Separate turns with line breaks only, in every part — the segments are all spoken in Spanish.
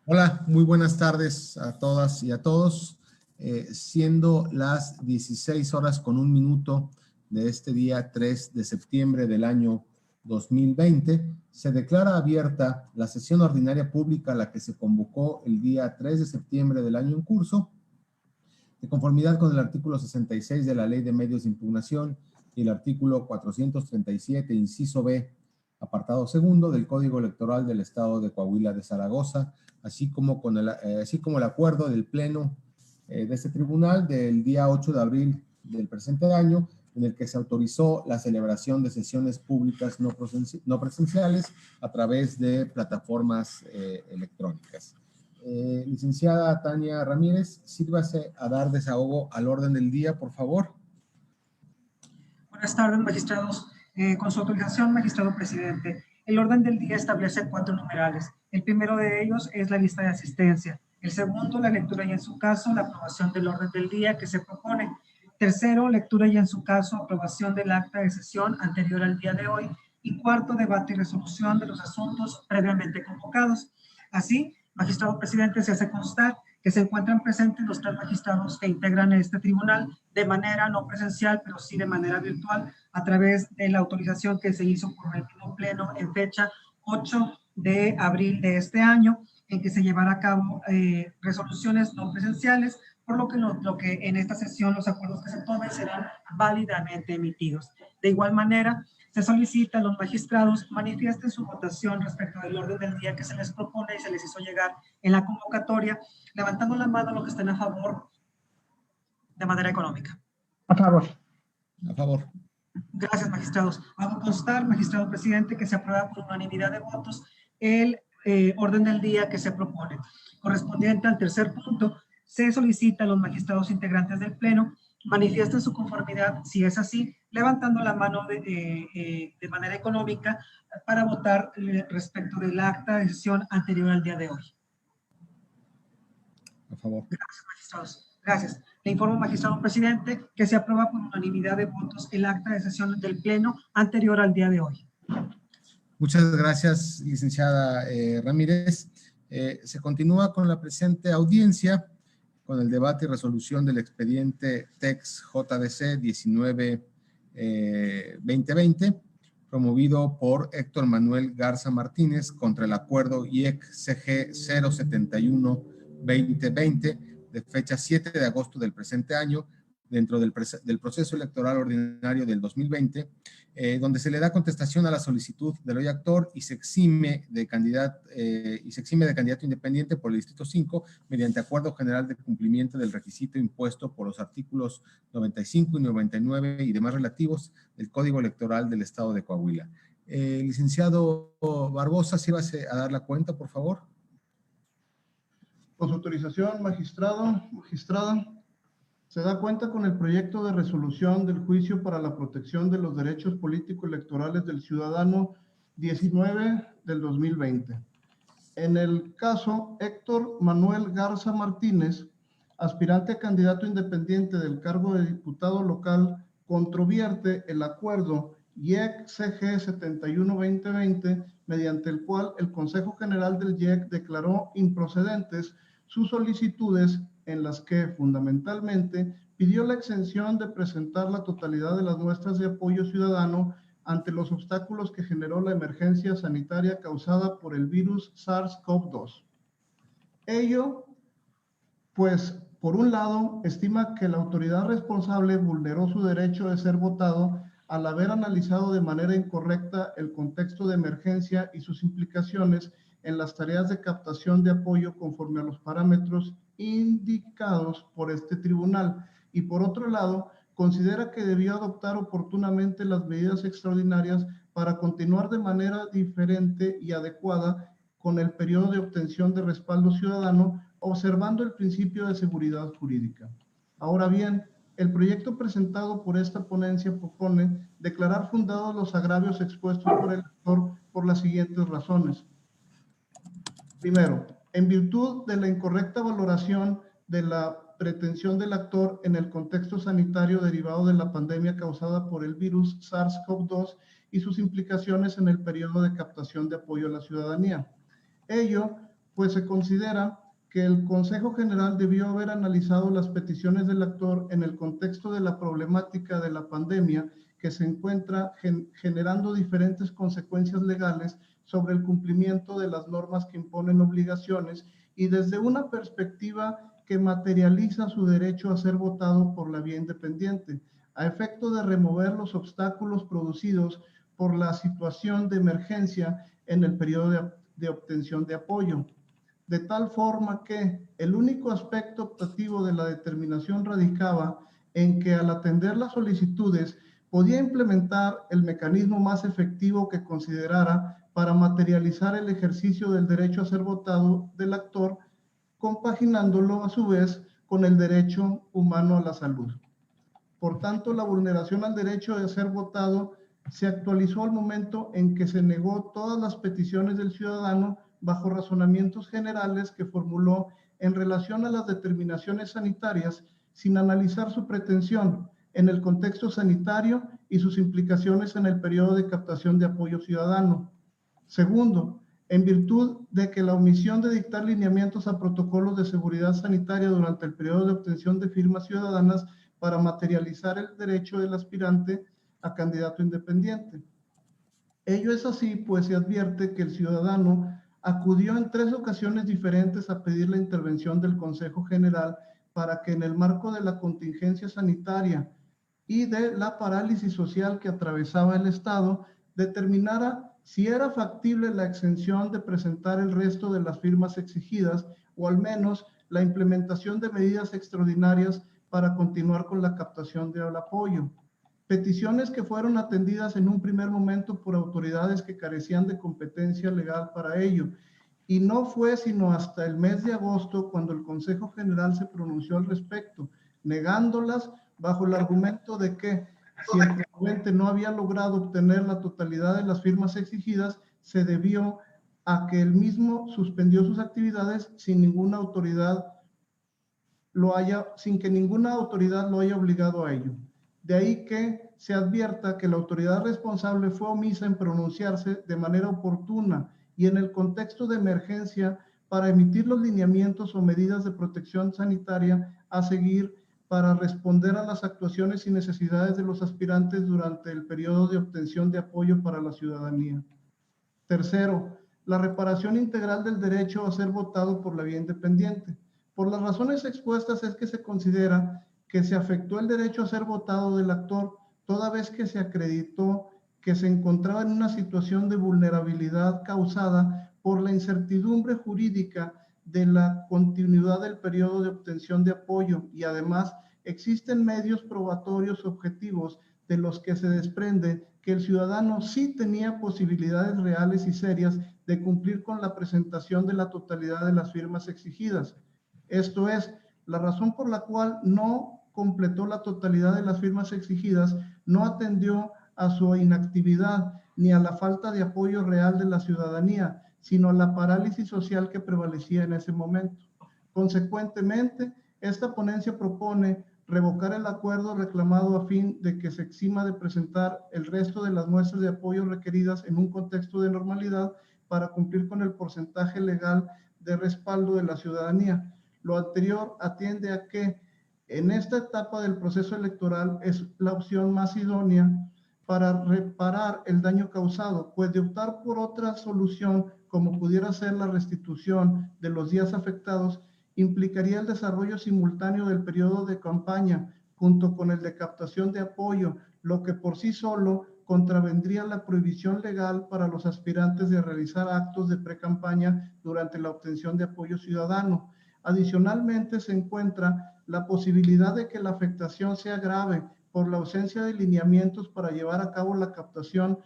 Hola, muy buenas tardes a todas y a todos. Siendo las 16 horas con un minuto de este día 3 de septiembre del año 2020, se declara abierta la sesión ordinaria pública a la que se convocó el día 3 de septiembre del año en curso, de conformidad con el artículo 66 de la Ley de Medios de Impugnación y el artículo 437, inciso B, apartado segundo del Código Electoral del Estado de Coahuila de Zaragoza, así como el acuerdo del Pleno de este tribunal del día 8 de abril del presente año, en el que se autorizó la celebración de sesiones públicas no presenciales a través de plataformas electrónicas. Licenciada Tania Ramírez, sírvase a dar desahogo al orden del día, por favor.
Buenas tardes, magistrados. Con su autorización, magistrado presidente, el orden del día establece 4 numerales. El primero de ellos es la lista de asistencia. El segundo, la lectura y en su caso, la aprobación del orden del día que se propone. Tercero, lectura y en su caso, aprobación del acta de sesión anterior al día de hoy. Y cuarto, debate y resolución de los asuntos previamente convocados. Así, magistrado presidente, se hace constar que se encuentran presentes los 3 magistrados que integran este tribunal de manera no presencial, pero sí de manera virtual, a través de la autorización que se hizo por el Pleno en fecha 8 de abril de este año, en que se llevará a cabo resoluciones no presenciales, por lo que en esta sesión los acuerdos que se tomen serán válidamente emitidos. De igual manera, se solicita a los magistrados manifiesten su votación respecto del orden del día que se les propone y se les hizo llegar en la convocatoria, levantando la mano los que estén a favor de manera económica.
A favor.
A favor.
Gracias, magistrados. Hago constar, magistrado presidente, que se aprueba por unanimidad de votos el orden del día que se propone. Correspondiente al tercer punto, se solicita a los magistrados integrantes del Pleno manifiesten su conformidad, si es así, levantando la mano de manera económica para votar respecto del acta de sesión anterior al día de hoy.
A favor.
Gracias, magistrados. Gracias. Le informo, magistrado presidente, que se aprueba por unanimidad de votos el acta de sesión del Pleno anterior al día de hoy.
Muchas gracias, licenciada Ramírez. Se continúa con la presente audiencia con el debate y resolución del expediente TEX JDC 19-2020, promovido por Héctor Manuel Garza Martínez contra el acuerdo IEC-CG 071-2020 de fecha 7 de agosto del presente año, dentro del proceso electoral ordinario del 2020, donde se le da contestación a la solicitud del hoy actor y se exime de candidato independiente por el Distrito 5 mediante acuerdo general de cumplimiento del requisito impuesto por los artículos 95 y 99 y demás relativos del Código Electoral del Estado de Coahuila. Licenciado Barbosa, sírvase a dar la cuenta, por favor.
Con su autorización, magistrada, se da cuenta con el proyecto de resolución del juicio para la protección de los derechos político-electorales del ciudadano 19 del 2020. En el caso, Héctor Manuel Garza Martínez, aspirante a candidato independiente del cargo de diputado local, controvierte el acuerdo IEC-CG 71-2020, mediante el cual el Consejo General del IEC declaró improcedentes sus solicitudes en las que fundamentalmente pidió la exención de presentar la totalidad de las muestras de apoyo ciudadano ante los obstáculos que generó la emergencia sanitaria causada por el virus SARS-CoV-2. Ello, pues, por un lado, estima que la autoridad responsable vulneró su derecho de ser votado al haber analizado de manera incorrecta el contexto de emergencia y sus implicaciones en las tareas de captación de apoyo conforme a los parámetros indicados por este tribunal, y por otro lado, considera que debió adoptar oportunamente las medidas extraordinarias para continuar de manera diferente y adecuada con el periodo de obtención de respaldo ciudadano, observando el principio de seguridad jurídica. Ahora bien, el proyecto presentado por esta ponencia propone declarar fundados los agravios expuestos por el actor por las siguientes razones. Primero, en virtud de la incorrecta valoración de la pretensión del actor en el contexto sanitario derivado de la pandemia causada por el virus SARS-CoV-2 y sus implicaciones en el periodo de captación de apoyo a la ciudadanía. Ello, pues se considera que el Consejo General debió haber analizado las peticiones del actor en el contexto de la problemática de la pandemia que se encuentra generando diferentes consecuencias legales sobre el cumplimiento de las normas que imponen obligaciones y desde una perspectiva que materializa su derecho a ser votado por la vía independiente, a efecto de remover los obstáculos producidos por la situación de emergencia en el periodo de obtención de apoyo. De tal forma que el único aspecto optativo de la determinación radicaba en que al atender las solicitudes podía implementar el mecanismo más efectivo que considerara para materializar el ejercicio del derecho a ser votado del actor, compaginándolo a su vez con el derecho humano a la salud. Por tanto, la vulneración al derecho de ser votado se actualizó al momento en que se negó todas las peticiones del ciudadano bajo razonamientos generales que formuló en relación a las determinaciones sanitarias sin analizar su pretensión en el contexto sanitario y sus implicaciones en el periodo de captación de apoyo ciudadano. Segundo, en virtud de que la omisión de dictar lineamientos a protocolos de seguridad sanitaria durante el periodo de obtención de firmas ciudadanas para materializar el derecho del aspirante a candidato independiente. Ello es así, pues se advierte que el ciudadano acudió en 3 ocasiones diferentes a pedir la intervención del Consejo General para que en el marco de la contingencia sanitaria y de la parálisis social que atravesaba el Estado, determinara si era factible la exención de presentar el resto de las firmas exigidas o al menos la implementación de medidas extraordinarias para continuar con la captación del apoyo. Peticiones que fueron atendidas en un primer momento por autoridades que carecían de competencia legal para ello. Y no fue sino hasta el mes de agosto cuando el Consejo General se pronunció al respecto, negándolas bajo el argumento de que si el proponente no había logrado obtener la totalidad de las firmas exigidas, se debió a que él mismo suspendió sus actividades sin que ninguna autoridad lo haya obligado a ello. De ahí que se advierta que la autoridad responsable fue omisa en pronunciarse de manera oportuna y en el contexto de emergencia para emitir los lineamientos o medidas de protección sanitaria a seguir para responder a las actuaciones y necesidades de los aspirantes durante el periodo de obtención de apoyo para la ciudadanía. Tercero, la reparación integral del derecho a ser votado por la vía independiente. Por las razones expuestas es que se considera que se afectó el derecho a ser votado del actor toda vez que se acreditó que se encontraba en una situación de vulnerabilidad causada por la incertidumbre jurídica de la continuidad del periodo de obtención de apoyo y además existen medios probatorios objetivos de los que se desprende que el ciudadano sí tenía posibilidades reales y serias de cumplir con la presentación de la totalidad de las firmas exigidas. Esto es, la razón por la cual no completó la totalidad de las firmas exigidas no atendió a su inactividad ni a la falta de apoyo real de la ciudadanía, sino a la parálisis social que prevalecía en ese momento. Consecuentemente, esta ponencia propone revocar el acuerdo reclamado a fin de que se exima de presentar el resto de las muestras de apoyo requeridas en un contexto de normalidad para cumplir con el porcentaje legal de respaldo de la ciudadanía. Lo anterior atiende a que en esta etapa del proceso electoral es la opción más idónea para reparar el daño causado, pues de optar por otra solución como pudiera ser la restitución de los días afectados, implicaría el desarrollo simultáneo del periodo de campaña junto con el de captación de apoyo, lo que por sí solo contravendría la prohibición legal para los aspirantes de realizar actos de precampaña durante la obtención de apoyo ciudadano. Adicionalmente, se encuentra la posibilidad de que la afectación sea grave por la ausencia de lineamientos para llevar a cabo la captación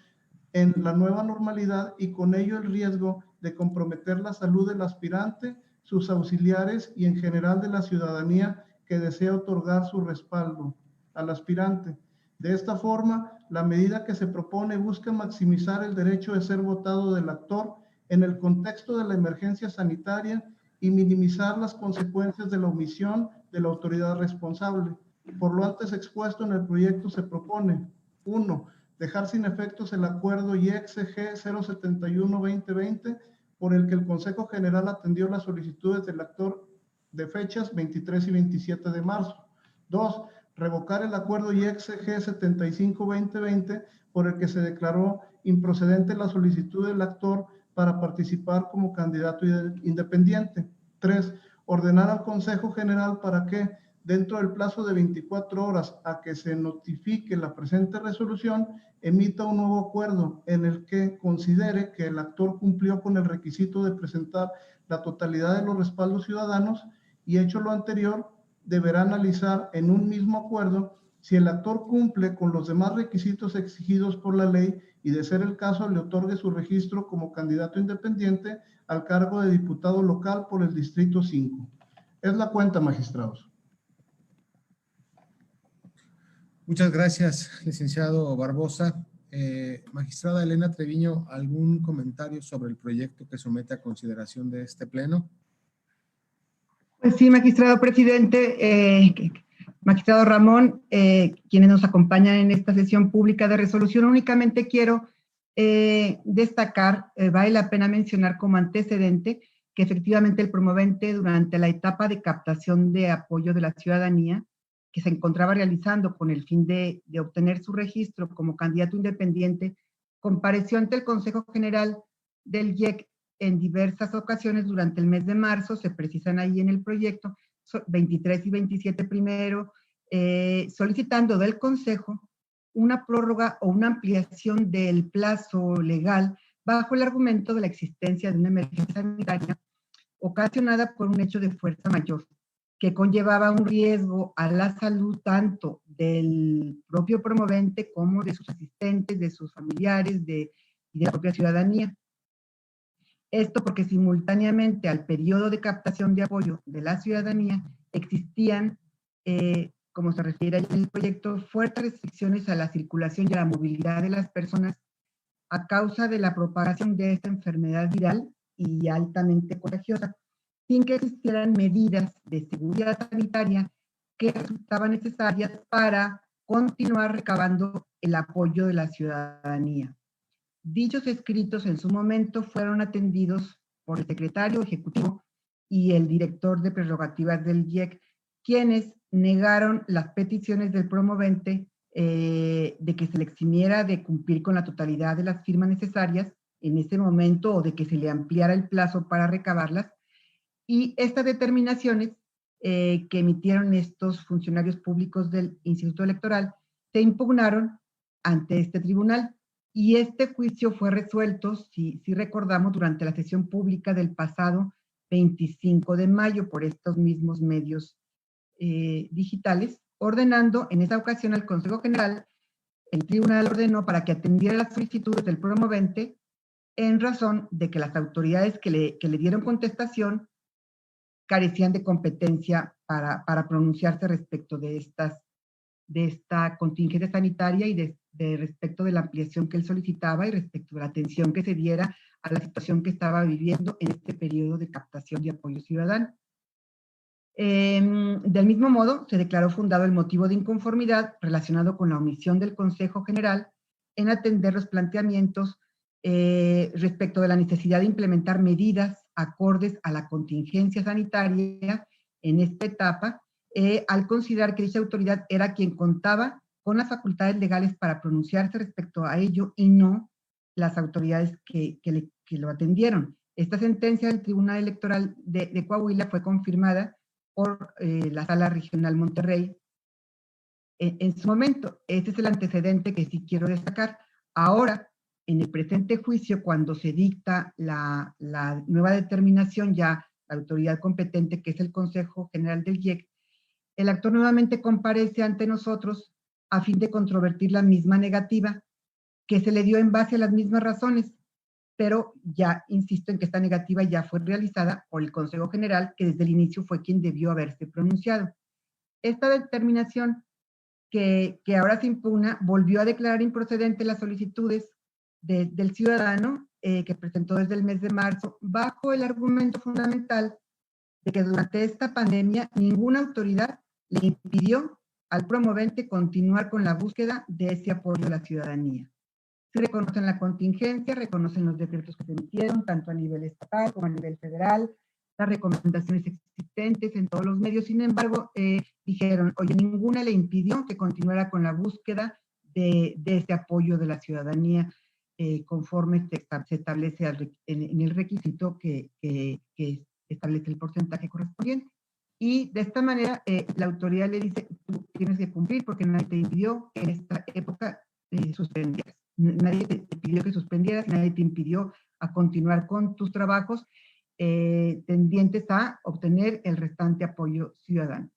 en la nueva normalidad y con ello el riesgo de comprometer la salud del aspirante, sus auxiliares y en general de la ciudadanía que desea otorgar su respaldo al aspirante. De esta forma, la medida que se propone busca maximizar el derecho de ser votado del actor en el contexto de la emergencia sanitaria y minimizar las consecuencias de la omisión de la autoridad responsable. Por lo antes expuesto en el proyecto se propone: 1. Dejar sin efectos el acuerdo IEXG 071-2020 por el que el Consejo General atendió las solicitudes del actor de fechas 23 y 27 de marzo. 2. Revocar el acuerdo IEX-G 75-2020 por el que se declaró improcedente la solicitud del actor para participar como candidato independiente. 3. Ordenar al Consejo General para que, dentro del plazo de 24 horas a que se notifique la presente resolución, emita un nuevo acuerdo en el que considere que el actor cumplió con el requisito de presentar la totalidad de los respaldos ciudadanos y, hecho lo anterior, deberá analizar en un mismo acuerdo si el actor cumple con los demás requisitos exigidos por la ley y, de ser el caso, le otorgue su registro como candidato independiente al cargo de diputado local por el Distrito 5. Es la cuenta, magistrados.
Muchas gracias, licenciado Barbosa. Magistrada Elena Treviño, ¿algún comentario sobre el proyecto que somete a consideración de este pleno?
Pues sí, magistrado presidente, magistrado Ramón, quienes nos acompañan en esta sesión pública de resolución, únicamente quiero destacar, vale la pena mencionar como antecedente, que efectivamente el promovente durante la etapa de captación de apoyo de la ciudadanía, que se encontraba realizando con el fin de obtener su registro como candidato independiente, compareció ante el Consejo General del IEC en diversas ocasiones durante el mes de marzo, se precisan ahí en el proyecto, 23 y 27 primero, solicitando del Consejo una prórroga o una ampliación del plazo legal bajo el argumento de la existencia de una emergencia sanitaria ocasionada por un hecho de fuerza mayor, que conllevaba un riesgo a la salud tanto del propio promovente como de sus asistentes, de sus familiares y de la propia ciudadanía. Esto porque simultáneamente al periodo de captación de apoyo de la ciudadanía existían, como se refiere en el proyecto, fuertes restricciones a la circulación y a la movilidad de las personas a causa de la propagación de esta enfermedad viral y altamente contagiosa, sin que existieran medidas de seguridad sanitaria que resultaban necesarias para continuar recabando el apoyo de la ciudadanía. Dichos escritos en su momento fueron atendidos por el secretario ejecutivo y el director de prerrogativas del IEC, quienes negaron las peticiones del promovente de que se le eximiera de cumplir con la totalidad de las firmas necesarias en ese momento o de que se le ampliara el plazo para recabarlas. Y estas determinaciones que emitieron estos funcionarios públicos del Instituto Electoral se impugnaron ante este tribunal. Y este juicio fue resuelto, si recordamos, durante la sesión pública del pasado 25 de mayo por estos mismos medios digitales, ordenando en esa ocasión al Consejo General, el tribunal ordenó para que atendiera las solicitudes del promovente en razón de que las autoridades que le dieron contestación carecían de competencia para pronunciarse respecto de esta contingencia sanitaria y de respecto de la ampliación que él solicitaba y respecto de la atención que se diera a la situación que estaba viviendo en este periodo de captación de apoyo ciudadano. Del mismo modo, se declaró fundado el motivo de inconformidad relacionado con la omisión del Consejo General en atender los planteamientos respecto de la necesidad de implementar medidas acordes a la contingencia sanitaria en esta etapa, al considerar que dicha autoridad era quien contaba con las facultades legales para pronunciarse respecto a ello y no las autoridades que lo atendieron. Esta sentencia del Tribunal Electoral de Coahuila fue confirmada por la Sala Regional Monterrey en su momento. Este es el antecedente que sí quiero destacar. Ahora, en el presente juicio, cuando se dicta la nueva determinación, ya la autoridad competente, que es el Consejo General del IEC, el actor nuevamente comparece ante nosotros a fin de controvertir la misma negativa que se le dio en base a las mismas razones, pero ya insisto en que esta negativa ya fue realizada por el Consejo General, que desde el inicio fue quien debió haberse pronunciado. Esta determinación que ahora se impugna volvió a declarar improcedente las solicitudes del ciudadano que presentó desde el mes de marzo, bajo el argumento fundamental de que durante esta pandemia ninguna autoridad le impidió al promovente continuar con la búsqueda de ese apoyo a la ciudadanía. Sí reconocen la contingencia, reconocen los decretos que se emitieron, tanto a nivel estatal como a nivel federal, las recomendaciones existentes en todos los medios. Sin embargo, dijeron, oye, ninguna le impidió que continuara con la búsqueda de ese apoyo de la ciudadanía conforme se establece en el requisito que establece el porcentaje correspondiente. Y de esta manera, la autoridad le dice, tú tienes que cumplir porque nadie te impidió que en esta época suspendieras. Nadie te pidió que suspendieras, nadie te impidió a continuar con tus trabajos tendientes a obtener el restante apoyo ciudadano.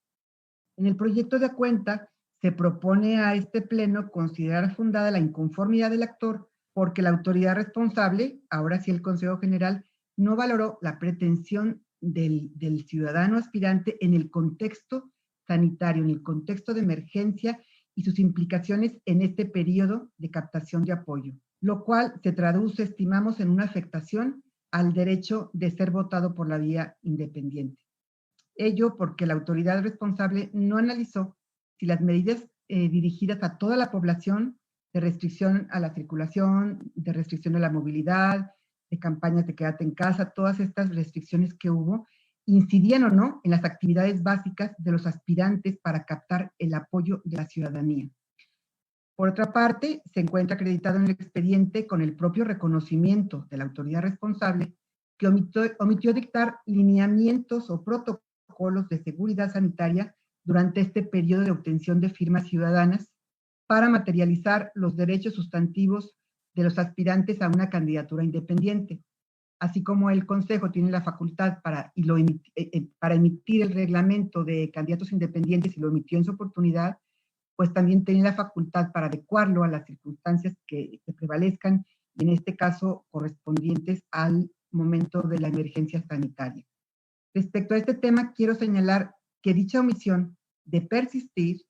En el proyecto de cuenta se propone a este pleno considerar fundada la inconformidad del actor porque la autoridad responsable, ahora sí el Consejo General, no valoró la pretensión del ciudadano aspirante en el contexto sanitario, en el contexto de emergencia y sus implicaciones en este periodo de captación de apoyo, lo cual se traduce, estimamos, en una afectación al derecho de ser votado por la vía independiente. Ello porque la autoridad responsable no analizó si las medidas dirigidas a toda la población de restricción a la circulación, de restricción a la movilidad, de campañas de quédate en casa, todas estas restricciones que hubo, incidían o no en las actividades básicas de los aspirantes para captar el apoyo de la ciudadanía. Por otra parte, se encuentra acreditado en el expediente con el propio reconocimiento de la autoridad responsable que omitió dictar lineamientos o protocolos de seguridad sanitaria durante este periodo de obtención de firmas ciudadanas para materializar los derechos sustantivos de los aspirantes a una candidatura independiente, así como el Consejo tiene la facultad para emitir el reglamento de candidatos independientes y lo emitió en su oportunidad, pues también tiene la facultad para adecuarlo a las circunstancias que prevalezcan, y en este caso correspondientes al momento de la emergencia sanitaria. Respecto a este tema, quiero señalar que dicha omisión de persistir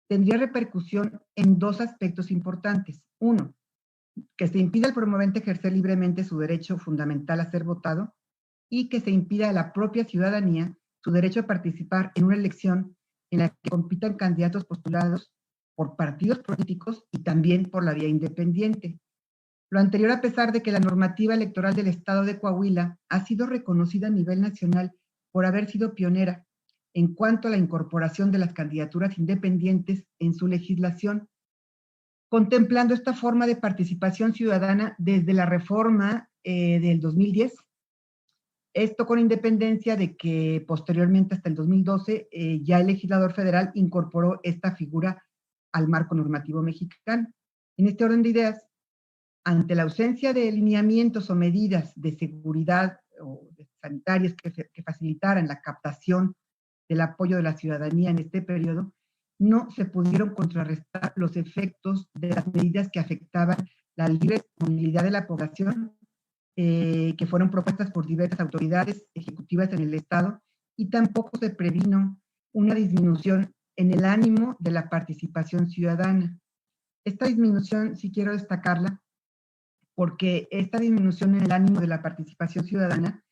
tendría repercusión en dos aspectos importantes. Uno, que se impida al promovente ejercer libremente su derecho fundamental a ser votado y que se impida a la propia ciudadanía su derecho a participar en una elección en la que compitan candidatos postulados por partidos políticos y también por la vía independiente. Lo anterior a pesar de que la normativa electoral del Estado de Coahuila ha sido reconocida a nivel nacional por haber sido pionera en cuanto a la incorporación de las candidaturas independientes en su legislación, contemplando esta forma de participación ciudadana desde la reforma del 2010. Esto con independencia de que posteriormente, hasta el 2012, ya el legislador federal incorporó esta figura al marco normativo mexicano. En este orden de ideas, ante la ausencia de lineamientos o medidas de seguridad o sanitarias que facilitaran la captación del apoyo de la ciudadanía en este periodo, no se pudieron contrarrestar los efectos de las medidas que afectaban la libre movilidad de la población, que fueron propuestas por diversas autoridades ejecutivas en el Estado, y tampoco se previno una disminución en el ánimo de la participación ciudadana. Esta disminución, sí quiero destacarla, porque esta disminución en el ánimo de la participación ciudadana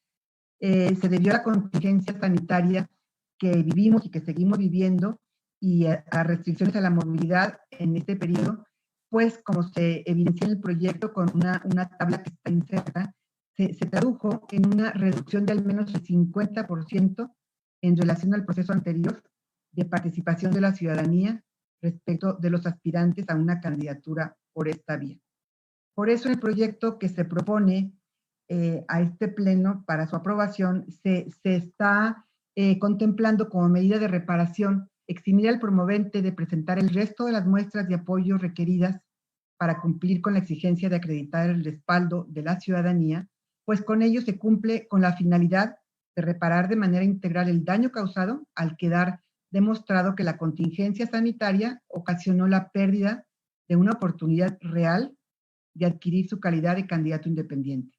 se debió a la contingencia sanitaria que vivimos y que seguimos viviendo y a restricciones a la movilidad en este periodo, pues como se evidencia en el proyecto con una tabla que está inserta, se tradujo en una reducción de al menos el 50% en relación al proceso anterior de participación de la ciudadanía respecto de los aspirantes a una candidatura por esta vía. Por eso el proyecto que se propone a este pleno para su aprobación se está contemplando como medida de reparación eximir al promovente de presentar el resto de las muestras de apoyo requeridas para cumplir con la exigencia de acreditar el respaldo de la ciudadanía, pues con ello se cumple con la finalidad de reparar de manera integral el daño causado al quedar demostrado que la contingencia sanitaria ocasionó la pérdida de una oportunidad real de adquirir su calidad de candidato independiente.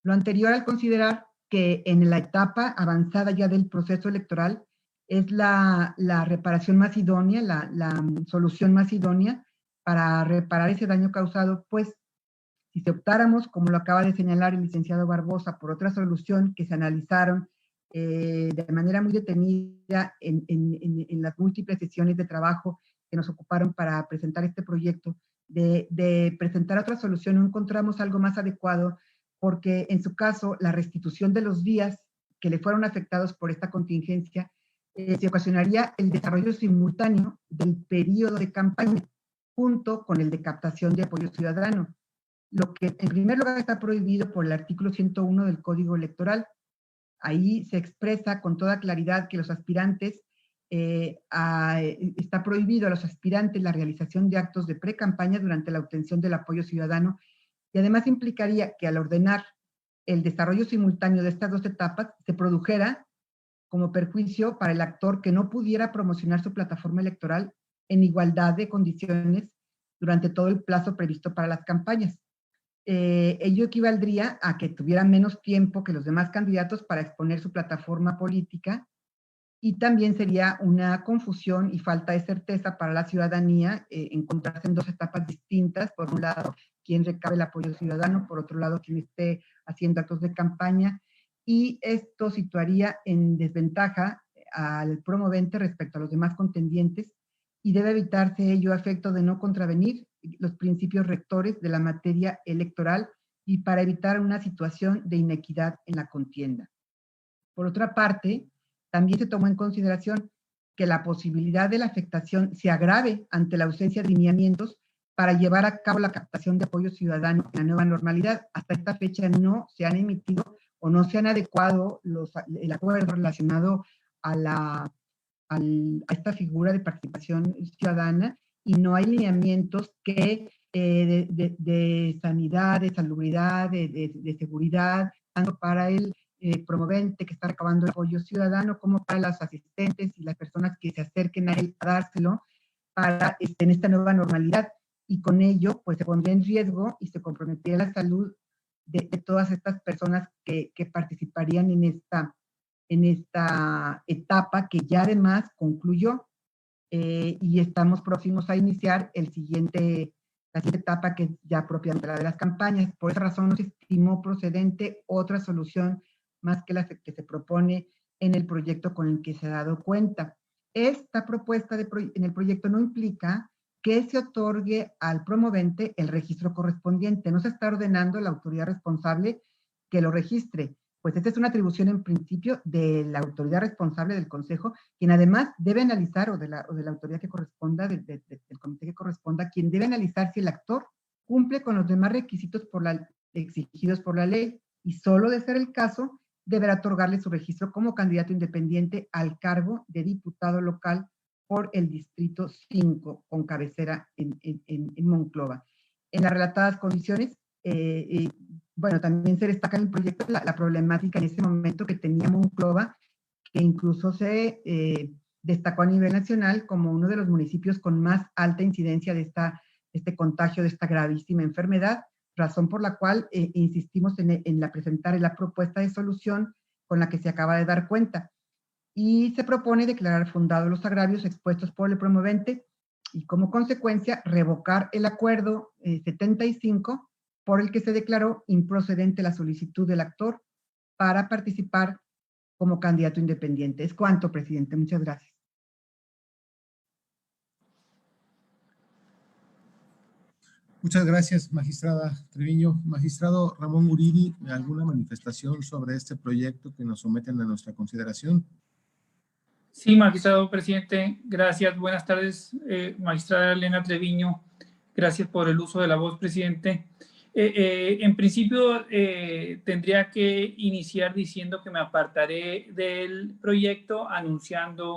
Lo anterior al considerar que en la etapa avanzada ya del proceso electoral es la reparación más idónea, la solución más idónea para reparar ese daño causado, pues si se optáramos, como lo acaba de señalar el licenciado Barbosa, por otra solución que se analizaron de manera muy detenida en las múltiples sesiones de trabajo que nos ocuparon para presentar este proyecto, de presentar otra solución, no encontramos algo más adecuado, porque en su caso la restitución de los días que le fueron afectados por esta contingencia se ocasionaría el desarrollo simultáneo del periodo de campaña junto con el de captación de apoyo ciudadano, lo que en primer lugar está prohibido por el artículo 101 del Código Electoral. Ahí se expresa con toda claridad que los aspirantes, está prohibido a los aspirantes la realización de actos de pre-campaña durante la obtención del apoyo ciudadano, y además implicaría que al ordenar el desarrollo simultáneo de estas dos etapas se produjera como perjuicio para el actor que no pudiera promocionar su plataforma electoral en igualdad de condiciones durante todo el plazo previsto para las campañas. Ello equivaldría a que tuvieran menos tiempo que los demás candidatos para exponer su plataforma política, y también sería una confusión y falta de certeza para la ciudadanía encontrarse en dos etapas distintas. Por un lado, quien recabe el apoyo ciudadano, por otro lado, quien esté haciendo actos de campaña, y esto situaría en desventaja al promovente respecto a los demás contendientes, y debe evitarse ello a efecto de no contravenir los principios rectores de la materia electoral y para evitar una situación de inequidad en la contienda. Por otra parte, también se tomó en consideración que la posibilidad de la afectación se agrave ante la ausencia de lineamientos para llevar a cabo la captación de apoyo ciudadano en la nueva normalidad. Hasta esta fecha no se han emitido o no se han adecuado el acuerdo relacionado a esta figura de participación ciudadana, y no hay lineamientos que de sanidad, de salubridad, de seguridad, tanto para el promovente que está recabando el apoyo ciudadano como para los asistentes y las personas que se acerquen a él a dárselo para en esta nueva normalidad. Y con ello, pues se pondría en riesgo y se comprometería la salud de todas estas personas que participarían en esta etapa que ya además concluyó, y estamos próximos a iniciar la siguiente etapa, que es ya propiamente la de las campañas. Por esa razón no se estimó procedente otra solución más que la que se propone en el proyecto con el que se ha dado cuenta. Esta propuesta en el proyecto no implica que se otorgue al promovente el registro correspondiente. No se está ordenando a la autoridad responsable que lo registre, pues esta es una atribución en principio de la autoridad responsable del consejo, quien además debe analizar, o de la autoridad que corresponda, del comité que corresponda, quien debe analizar si el actor cumple con los demás requisitos exigidos por la ley, y solo de ser el caso, deberá otorgarle su registro como candidato independiente al cargo de diputado local por el Distrito 5, con cabecera en Monclova. En las relatadas condiciones, bueno, también se destaca en el proyecto la problemática en ese momento que tenía Monclova, que incluso se destacó a nivel nacional como uno de los municipios con más alta incidencia de este contagio, de esta gravísima enfermedad, razón por la cual insistimos en presentar la propuesta de solución con la que se acaba de dar cuenta. Y se propone declarar fundados los agravios expuestos por el promovente y como consecuencia revocar el acuerdo 75 por el que se declaró improcedente la solicitud del actor para participar como candidato independiente. Es cuanto, presidente. Muchas gracias.
Muchas gracias, magistrada Treviño. Magistrado Ramón Guridi, ¿alguna manifestación sobre este proyecto que nos someten a nuestra consideración?
Sí, magistrado presidente, gracias. Buenas tardes, magistrada Elena Treviño. Gracias por el uso de la voz, presidente. En principio, tendría que iniciar diciendo que me apartaré del proyecto, anunciando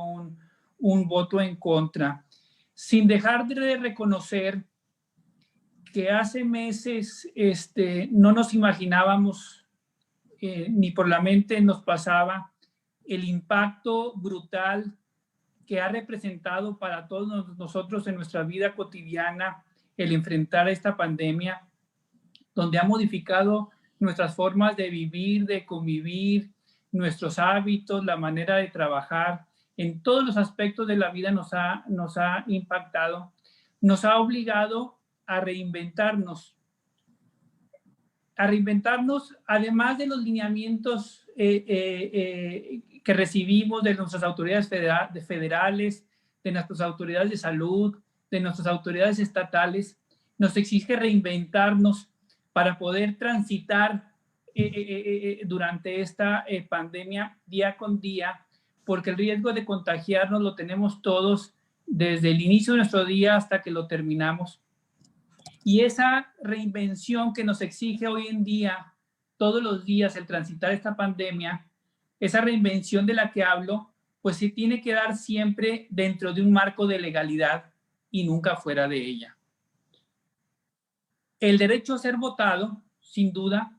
un voto en contra, sin dejar de reconocer que hace meses no nos imaginábamos, ni por la mente nos pasaba, el impacto brutal que ha representado para todos nosotros en nuestra vida cotidiana el enfrentar esta pandemia, donde ha modificado nuestras formas de vivir, de convivir, nuestros hábitos, la manera de trabajar. En todos los aspectos de la vida nos ha impactado, nos ha obligado a reinventarnos, además de los lineamientos que recibimos de nuestras autoridades federales, de nuestras autoridades de salud, de nuestras autoridades estatales. nos exige reinventarnos para poder transitar durante esta pandemia día con día, porque el riesgo de contagiarnos lo tenemos todos desde el inicio de nuestro día hasta que lo terminamos. Y esa reinvención que nos exige hoy en día, todos los días, el transitar esta pandemia, esa reinvención de la que hablo, pues se tiene que dar siempre dentro de un marco de legalidad y nunca fuera de ella. El derecho a ser votado, sin duda,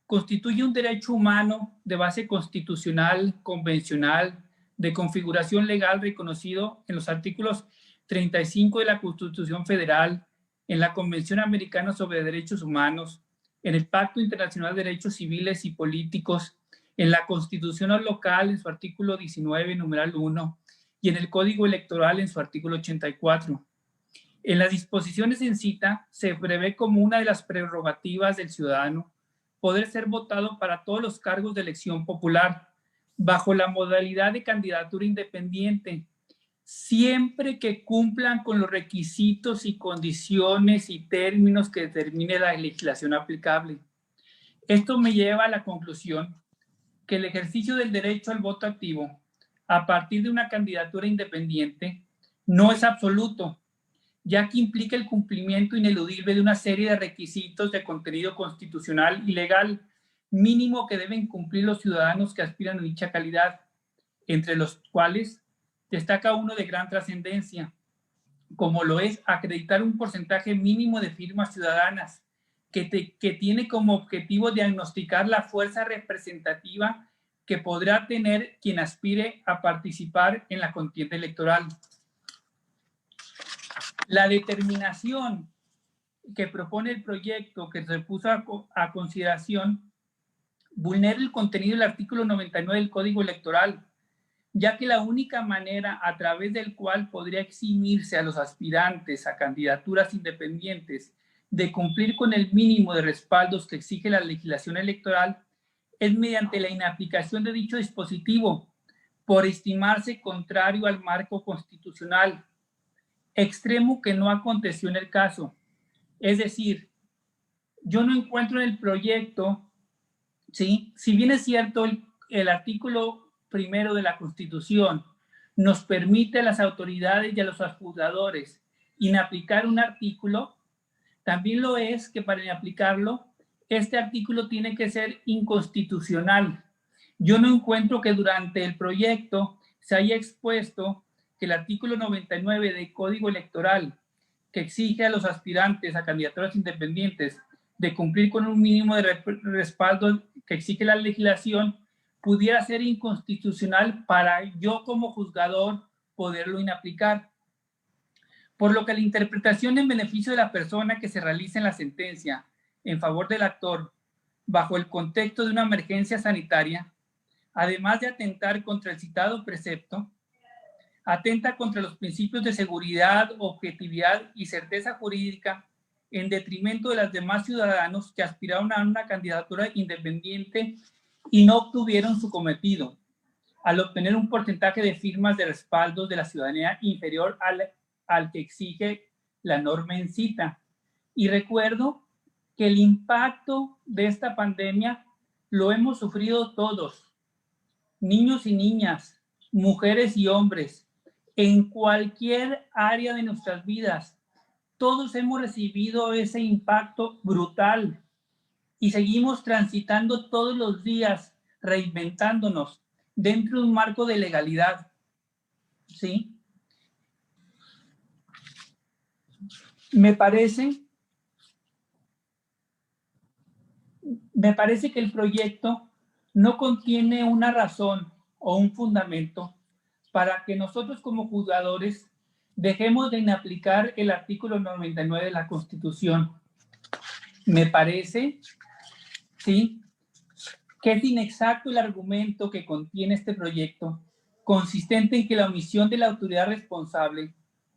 constituye un derecho humano de base constitucional, convencional, de configuración legal reconocido en los artículos 35 de la Constitución Federal, en la Convención Americana sobre Derechos Humanos, en el Pacto Internacional de Derechos Civiles y Políticos, en la Constitución local en su artículo 19, numeral 1, y en el Código Electoral en su artículo 84. En las disposiciones en cita se prevé como una de las prerrogativas del ciudadano poder ser votado para todos los cargos de elección popular bajo la modalidad de candidatura independiente, siempre que cumplan con los requisitos y condiciones y términos que determine la legislación aplicable. Esto me lleva a la conclusión que el ejercicio del derecho al voto activo a partir de una candidatura independiente no es absoluto, ya que implica el cumplimiento ineludible de una serie de requisitos de contenido constitucional y legal mínimo que deben cumplir los ciudadanos que aspiran a dicha calidad, entre los cuales destaca uno de gran trascendencia, como lo es acreditar un porcentaje mínimo de firmas ciudadanas que tiene como objetivo diagnosticar la fuerza representativa que podrá tener quien aspire a participar en la contienda electoral. La determinación que propone el proyecto que se puso a consideración vulnera el contenido del artículo 99 del Código Electoral, ya que la única manera a través del cual podría eximirse a los aspirantes a candidaturas independientes de cumplir con el mínimo de respaldos que exige la legislación electoral es mediante la inaplicación de dicho dispositivo por estimarse contrario al marco constitucional, extremo que no aconteció en el caso. Es decir, yo no encuentro en el proyecto, ¿sí? Si bien es cierto el artículo primero de la Constitución nos permite a las autoridades y a los juzgadores inaplicar un artículo, también lo es que para inaplicarlo, este artículo tiene que ser inconstitucional. Yo no encuentro que durante el proyecto se haya expuesto que el artículo 99 del Código Electoral, que exige a los aspirantes a candidaturas independientes de cumplir con un mínimo de respaldo que exige la legislación, pudiera ser inconstitucional para yo como juzgador poderlo inaplicar. Por lo que la interpretación en beneficio de la persona que se realiza en la sentencia en favor del actor bajo el contexto de una emergencia sanitaria, además de atentar contra el citado precepto, atenta contra los principios de seguridad, objetividad y certeza jurídica en detrimento de los demás ciudadanos que aspiraron a una candidatura independiente y no obtuvieron su cometido, al obtener un porcentaje de firmas de respaldo de la ciudadanía inferior al que exige la norma en cita. Y recuerdo que el impacto de esta pandemia lo hemos sufrido todos, niños y niñas, mujeres y hombres, en cualquier área de nuestras vidas. Todos hemos recibido ese impacto brutal y seguimos transitando todos los días, reinventándonos dentro de un marco de legalidad. ¿Sí? Me parece que el proyecto no contiene una razón o un fundamento para que nosotros como juzgadores dejemos de inaplicar el artículo 99 de la Constitución. Me parece, ¿sí?, que es inexacto el argumento que contiene este proyecto, consistente en que la omisión de la autoridad responsable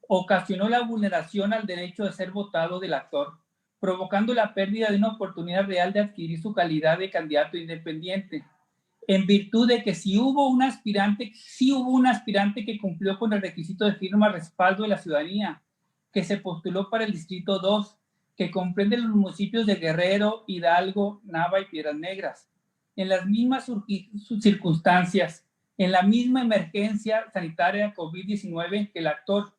ocasionó la vulneración al derecho de ser votado del actor, provocando la pérdida de una oportunidad real de adquirir su calidad de candidato independiente, en virtud de que sí hubo un aspirante que cumplió con el requisito de firma respaldo de la ciudadanía, que se postuló para el Distrito 2, que comprende los municipios de Guerrero, Hidalgo, Nava y Piedras Negras. En las mismas circunstancias, en la misma emergencia sanitaria COVID-19 que el actor,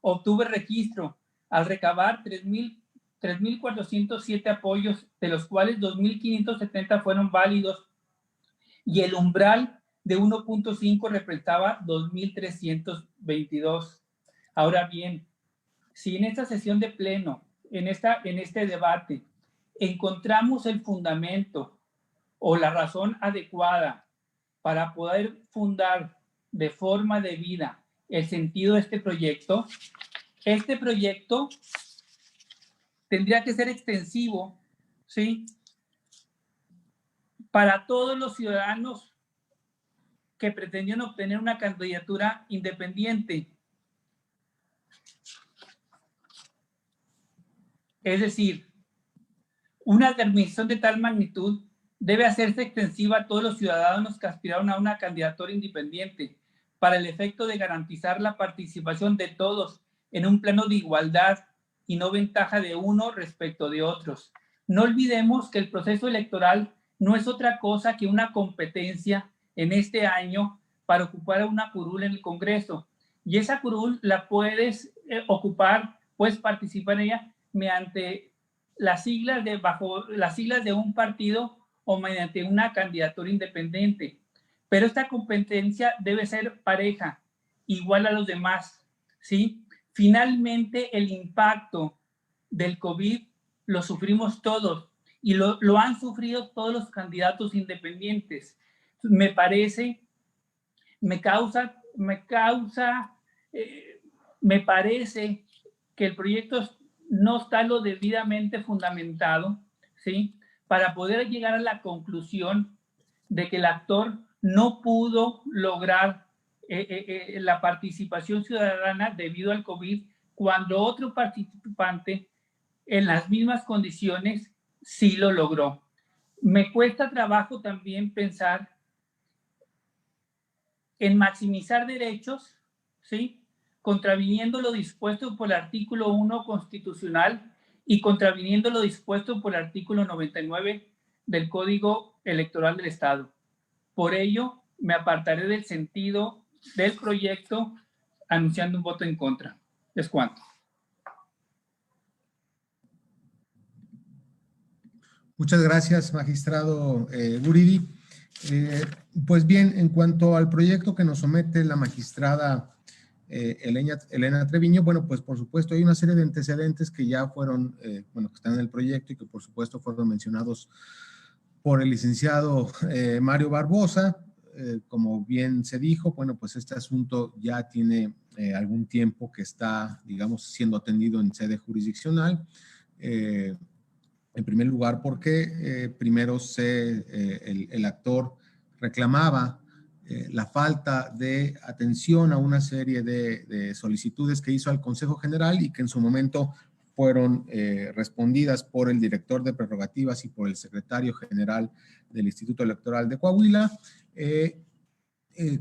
obtuve registro al recabar 3,407 apoyos, de los cuales 2,570 fueron válidos, y el umbral de 1.5 representaba 2,322. Ahora bien, si en esta sesión de pleno, en este debate, encontramos el fundamento o la razón adecuada para poder fundar de forma debida el sentido de este proyecto tendría que ser extensivo, ¿sí?, para todos los ciudadanos que pretendían obtener una candidatura independiente. Es decir, una determinación de tal magnitud debe hacerse extensiva a todos los ciudadanos que aspiraron a una candidatura independiente, para el efecto de garantizar la participación de todos en un plano de igualdad y no ventaja de uno respecto de otros. No olvidemos que el proceso electoral no es otra cosa que una competencia en este año para ocupar una curul en el Congreso. Y esa curul la puedes ocupar, puedes participar en ella mediante bajo las siglas de un partido o mediante una candidatura independiente. Pero esta competencia debe ser pareja, igual a los demás, ¿sí? Finalmente, el impacto del COVID lo sufrimos todos y lo han sufrido todos los candidatos independientes. Me parece que el proyecto no está lo debidamente fundamentado, ¿sí?, para poder llegar a la conclusión de que el actor no pudo lograr la participación ciudadana debido al COVID, cuando otro participante en las mismas condiciones sí lo logró. Me cuesta trabajo también pensar en maximizar derechos, ¿sí?, contraviniendo lo dispuesto por el artículo 1 constitucional y contraviniendo lo dispuesto por el artículo 99 del Código Electoral del Estado. Por ello, me apartaré del sentido del proyecto anunciando un voto en contra. Es cuanto.
Muchas gracias, magistrado Guridi. Pues bien, en cuanto al proyecto que nos somete la magistrada Elena Treviño, bueno, pues por supuesto hay una serie de antecedentes que ya fueron, que están en el proyecto y que por supuesto fueron mencionados por el licenciado Mario Barbosa. Como bien se dijo, bueno, pues este asunto ya tiene algún tiempo que está, digamos, siendo atendido en sede jurisdiccional. En primer lugar, porque primero el actor reclamaba la falta de atención a una serie de solicitudes que hizo al Consejo General y que en su momento fueron respondidas por el director de prerrogativas y por el secretario general del Instituto Electoral de Coahuila.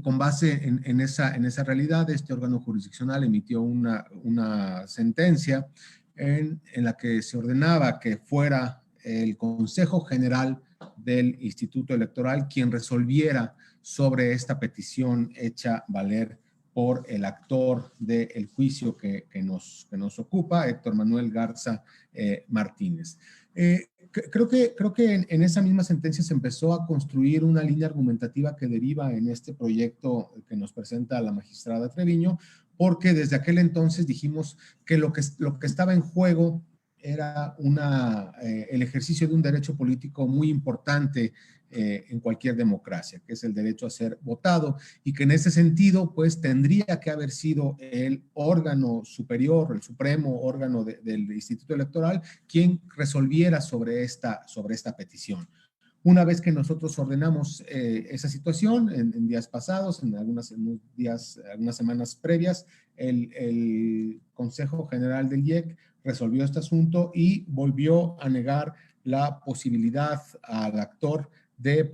Con base en esa realidad, este órgano jurisdiccional emitió una sentencia en la que se ordenaba que fuera el Consejo General del Instituto Electoral quien resolviera sobre esta petición hecha valer por el actor del juicio que nos ocupa, Héctor Manuel Garza Martínez. Creo que en esa misma sentencia se empezó a construir una línea argumentativa que deriva en este proyecto que nos presenta la magistrada Treviño, porque desde aquel entonces dijimos que lo que estaba en juego era el ejercicio de un derecho político muy importante en cualquier democracia, que es el derecho a ser votado, y que en ese sentido, pues, tendría que haber sido el órgano superior, el supremo órgano del Instituto Electoral, quien resolviera sobre esta petición. Una vez que nosotros ordenamos esa situación en días pasados, en algunas semanas previas, el Consejo General del IEC resolvió este asunto y volvió a negar la posibilidad al actor de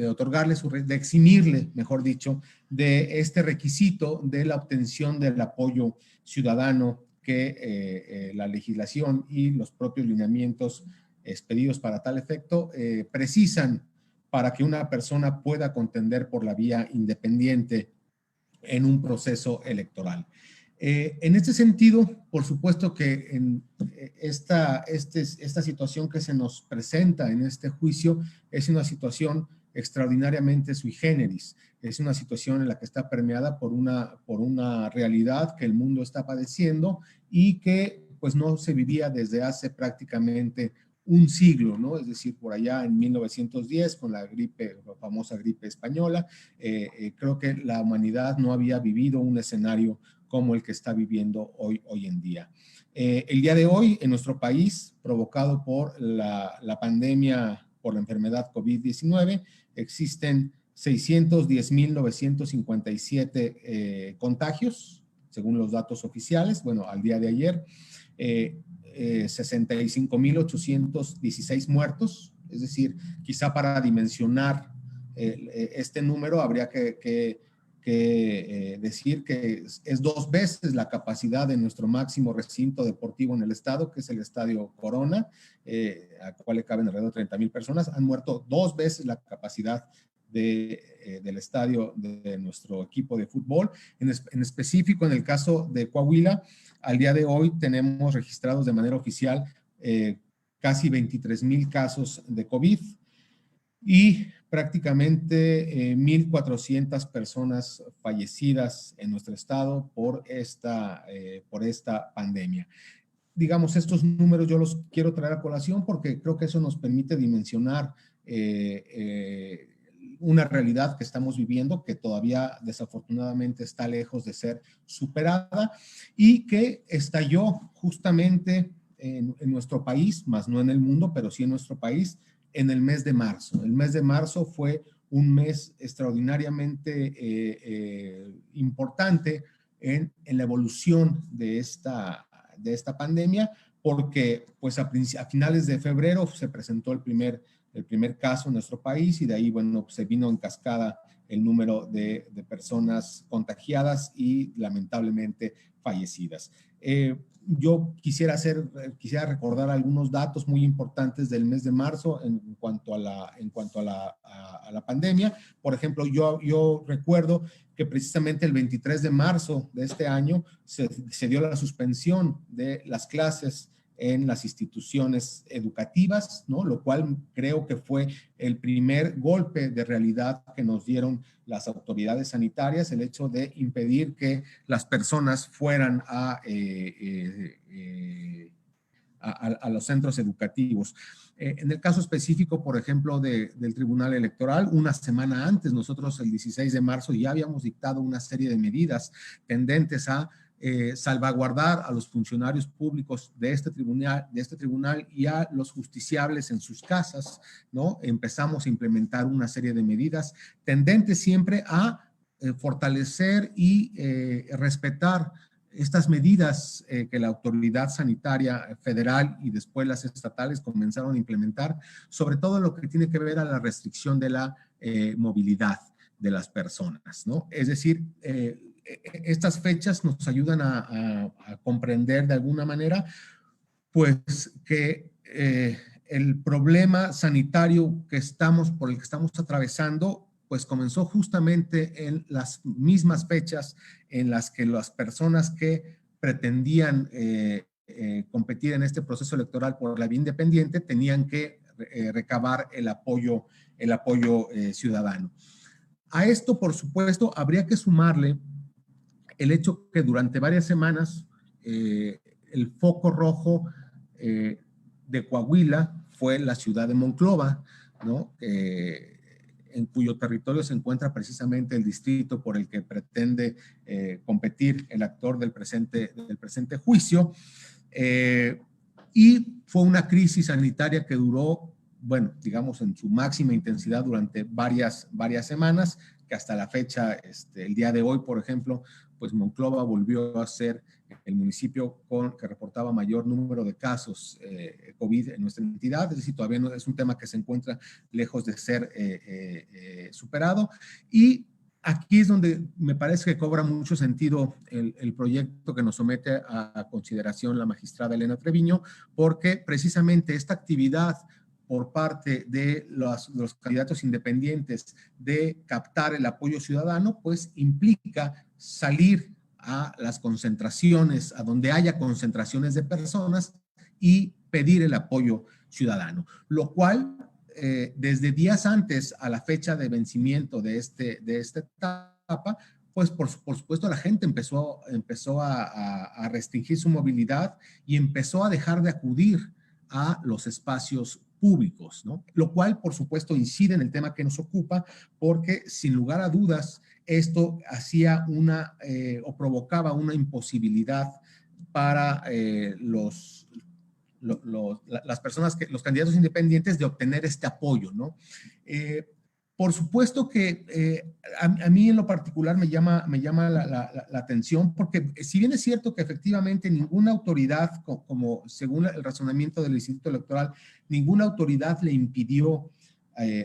otorgarle, de eximirle, mejor dicho, de este requisito de la obtención del apoyo ciudadano que la legislación y los propios lineamientos expedidos para tal efecto precisan para que una persona pueda contender por la vía independiente en un proceso electoral. En este sentido, por supuesto que en esta situación que se nos presenta en este juicio es una situación extraordinariamente sui generis, es una situación en la que está permeada por una realidad que el mundo está padeciendo y que pues no se vivía desde hace prácticamente un siglo, ¿no? Es decir, por allá en 1910 con la famosa gripe española, creo que la humanidad no había vivido un escenario como el que está viviendo hoy en día. El día de hoy en nuestro país, provocado por la pandemia por la enfermedad COVID-19, existen 610,957 contagios, según los datos oficiales, bueno, al día de ayer, 65,816 muertos, es decir, quizá para dimensionar este número habría que decir que es 2 veces la capacidad de nuestro máximo recinto deportivo en el estado, que es el Estadio Corona, al cual le caben alrededor de 30,000 personas. Han muerto 2 veces la capacidad del estadio de nuestro equipo de fútbol. En específico, en el caso de Coahuila, al día de hoy tenemos registrados de manera oficial casi 23,000 casos de COVID y prácticamente 1,400 personas fallecidas en nuestro estado por esta pandemia. Digamos, estos números yo los quiero traer a colación porque creo que eso nos permite dimensionar una realidad que estamos viviendo que todavía desafortunadamente está lejos de ser superada y que estalló justamente en nuestro país, más no en el mundo, pero sí en nuestro país, en el mes de marzo. El mes de marzo fue un mes extraordinariamente importante en la evolución de esta pandemia, porque pues a finales de febrero se presentó el primer caso en nuestro país y de ahí, bueno, se vino en cascada el número de personas contagiadas y lamentablemente fallecidas. Yo quisiera recordar algunos datos muy importantes del mes de marzo en cuanto a la pandemia. Por ejemplo, yo recuerdo que precisamente el 23 de marzo de este año se dio la suspensión de las clases en las instituciones educativas, ¿no? Lo cual creo que fue el primer golpe de realidad que nos dieron las autoridades sanitarias, el hecho de impedir que las personas fueran a los centros educativos. En el caso específico, por ejemplo, del Tribunal Electoral, una semana antes, nosotros el 16 de marzo ya habíamos dictado una serie de medidas tendentes a salvaguardar a los funcionarios públicos de este tribunal y a los justiciables en sus casas, ¿no? Empezamos a implementar una serie de medidas tendentes siempre a fortalecer y respetar estas medidas que la autoridad sanitaria federal y después las estatales comenzaron a implementar, sobre todo lo que tiene que ver a la restricción de la movilidad de las personas, ¿no? Es decir, estas fechas nos ayudan a comprender de alguna manera, pues, que el problema sanitario por el que estamos atravesando, pues comenzó justamente en las mismas fechas en las que las personas que pretendían competir en este proceso electoral por la vía independiente tenían que recabar el apoyo ciudadano. A esto, por supuesto, habría que sumarle el hecho que durante varias semanas el foco rojo de Coahuila fue la ciudad de Monclova, ¿no? En cuyo territorio se encuentra precisamente el distrito por el que pretende competir el actor del presente juicio. Y fue una crisis sanitaria que duró, bueno, digamos, en su máxima intensidad durante varias semanas, que hasta la fecha, el día de hoy, por ejemplo, pues Monclova volvió a ser el municipio que reportaba mayor número de casos COVID en nuestra entidad, es decir, todavía no es un tema que se encuentra lejos de ser superado. Y aquí es donde me parece que cobra mucho sentido el proyecto que nos somete a consideración la magistrada Elena Treviño, porque precisamente esta actividad por parte de los candidatos independientes de captar el apoyo ciudadano, pues implica salir a las concentraciones, a donde haya concentraciones de personas y pedir el apoyo ciudadano, lo cual desde días antes a la fecha de vencimiento de esta etapa, pues por supuesto la gente empezó a restringir su movilidad y empezó a dejar de acudir a los espacios públicos, ¿no? Lo cual, por supuesto, incide en el tema que nos ocupa, porque sin lugar a dudas, esto hacía o provocaba una imposibilidad para las personas, los candidatos independientes de obtener este apoyo, ¿no? Por supuesto que a mí en lo particular me llama la atención, porque si bien es cierto que efectivamente ninguna autoridad, como según el razonamiento del Instituto Electoral, ninguna autoridad le impidió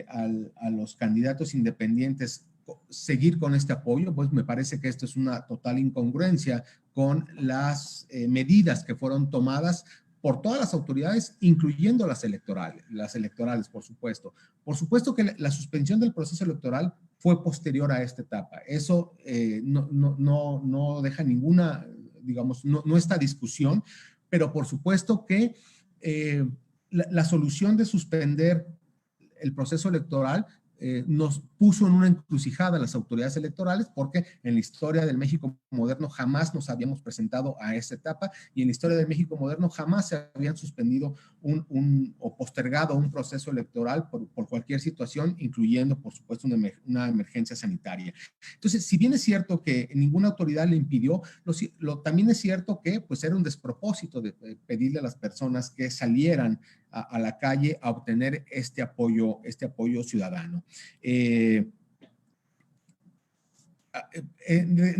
a los candidatos independientes seguir con este apoyo, pues me parece que esto es una total incongruencia con las medidas que fueron tomadas por todas las autoridades, incluyendo las electorales, por supuesto. Por supuesto que la suspensión del proceso electoral fue posterior a esta etapa. Eso no deja ninguna, digamos, no esta discusión, pero por supuesto que la solución de suspender el proceso electoral nos puso en una encrucijada a las autoridades electorales, porque en la historia del México moderno jamás nos habíamos presentado a esa etapa, y en la historia del México moderno jamás se habían suspendido o postergado un proceso electoral por cualquier situación, incluyendo, por supuesto, una emergencia sanitaria. Entonces, si bien es cierto que ninguna autoridad le impidió, también es cierto que pues era un despropósito de pedirle a las personas que salieran a la calle a obtener este apoyo ciudadano. En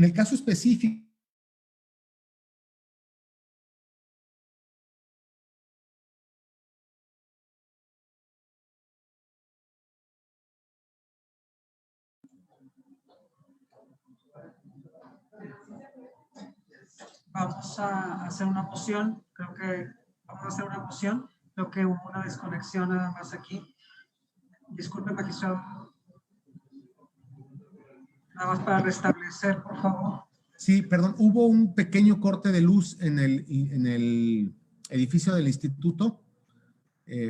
el caso específico,
Vamos a hacer una moción, creo que vamos a hacer una moción, creo que hubo una desconexión nada más aquí. Disculpe, magistrado. Nada más para restablecer, por favor.
Sí, perdón, hubo un pequeño corte de luz en el edificio del instituto.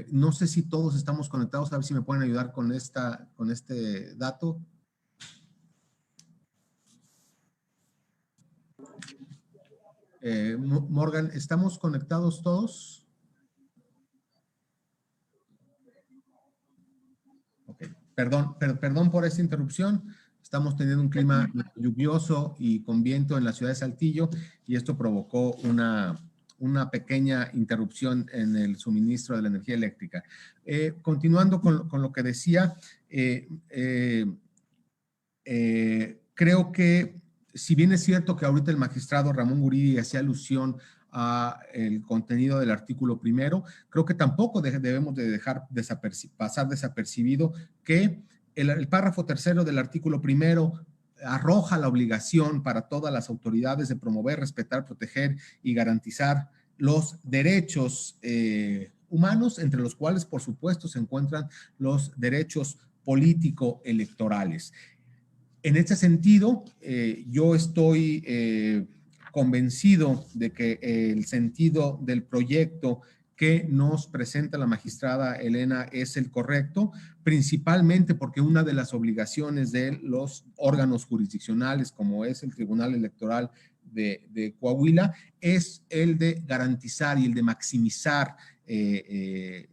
No sé si todos estamos conectados, a ver si me pueden ayudar con este dato. Morgan, ¿estamos conectados todos? Ok, perdón por esta interrupción. Estamos teniendo un clima lluvioso y con viento en la ciudad de Saltillo, y esto provocó una pequeña interrupción en el suministro de la energía eléctrica. Continuando con lo que decía, creo que si bien es cierto que ahorita el magistrado Ramón Guridi hacía alusión al contenido del artículo primero, creo que tampoco debemos de dejar pasar desapercibido que el párrafo tercero del artículo primero arroja la obligación para todas las autoridades de promover, respetar, proteger y garantizar los derechos humanos, entre los cuales, por supuesto, se encuentran los derechos político-electorales. En este sentido, yo estoy convencido de que el sentido del proyecto que nos presenta la magistrada Elena es el correcto, principalmente porque una de las obligaciones de los órganos jurisdiccionales, como es el Tribunal Electoral de Coahuila, es el de garantizar y el de maximizar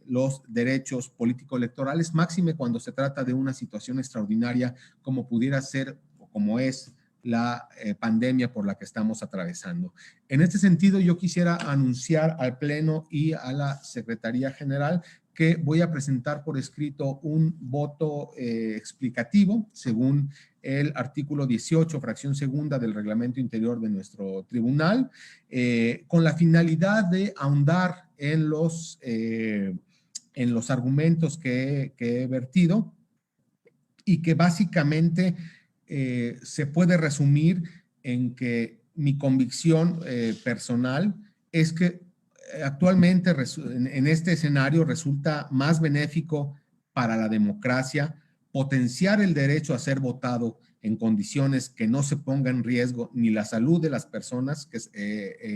los derechos político-electorales, máxime cuando se trata de una situación extraordinaria como pudiera ser o como es la pandemia por la que estamos atravesando. En este sentido, yo quisiera anunciar al Pleno y a la Secretaría General que voy a presentar por escrito un voto explicativo según el artículo 18, fracción segunda del reglamento interior de nuestro tribunal, con la finalidad de ahondar en los argumentos que he vertido, y que básicamente se puede resumir en que mi convicción personal es que actualmente en este escenario resulta más benéfico para la democracia potenciar el derecho a ser votado en condiciones que no se ponga en riesgo ni la salud de las personas,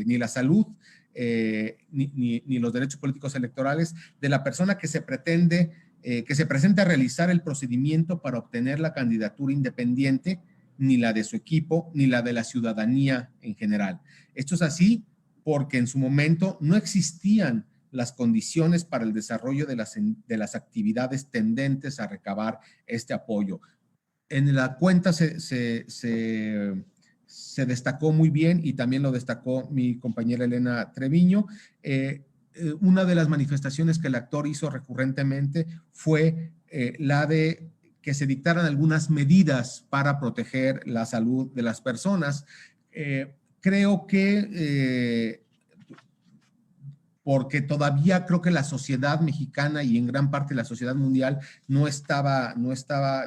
ni la salud, ni los derechos políticos electorales de la persona que se pretende, que se presenta a realizar el procedimiento para obtener la candidatura independiente, ni la de su equipo, ni la de la ciudadanía en general. Esto es así porque en su momento no existían las condiciones para el desarrollo de las actividades tendentes a recabar este apoyo. En la cuenta se destacó muy bien, y también lo destacó mi compañera Elena Treviño. Una de las manifestaciones que el actor hizo recurrentemente fue la de que se dictaran algunas medidas para proteger la salud de las personas. Creo que porque todavía creo que la sociedad mexicana y en gran parte la sociedad mundial no estaba,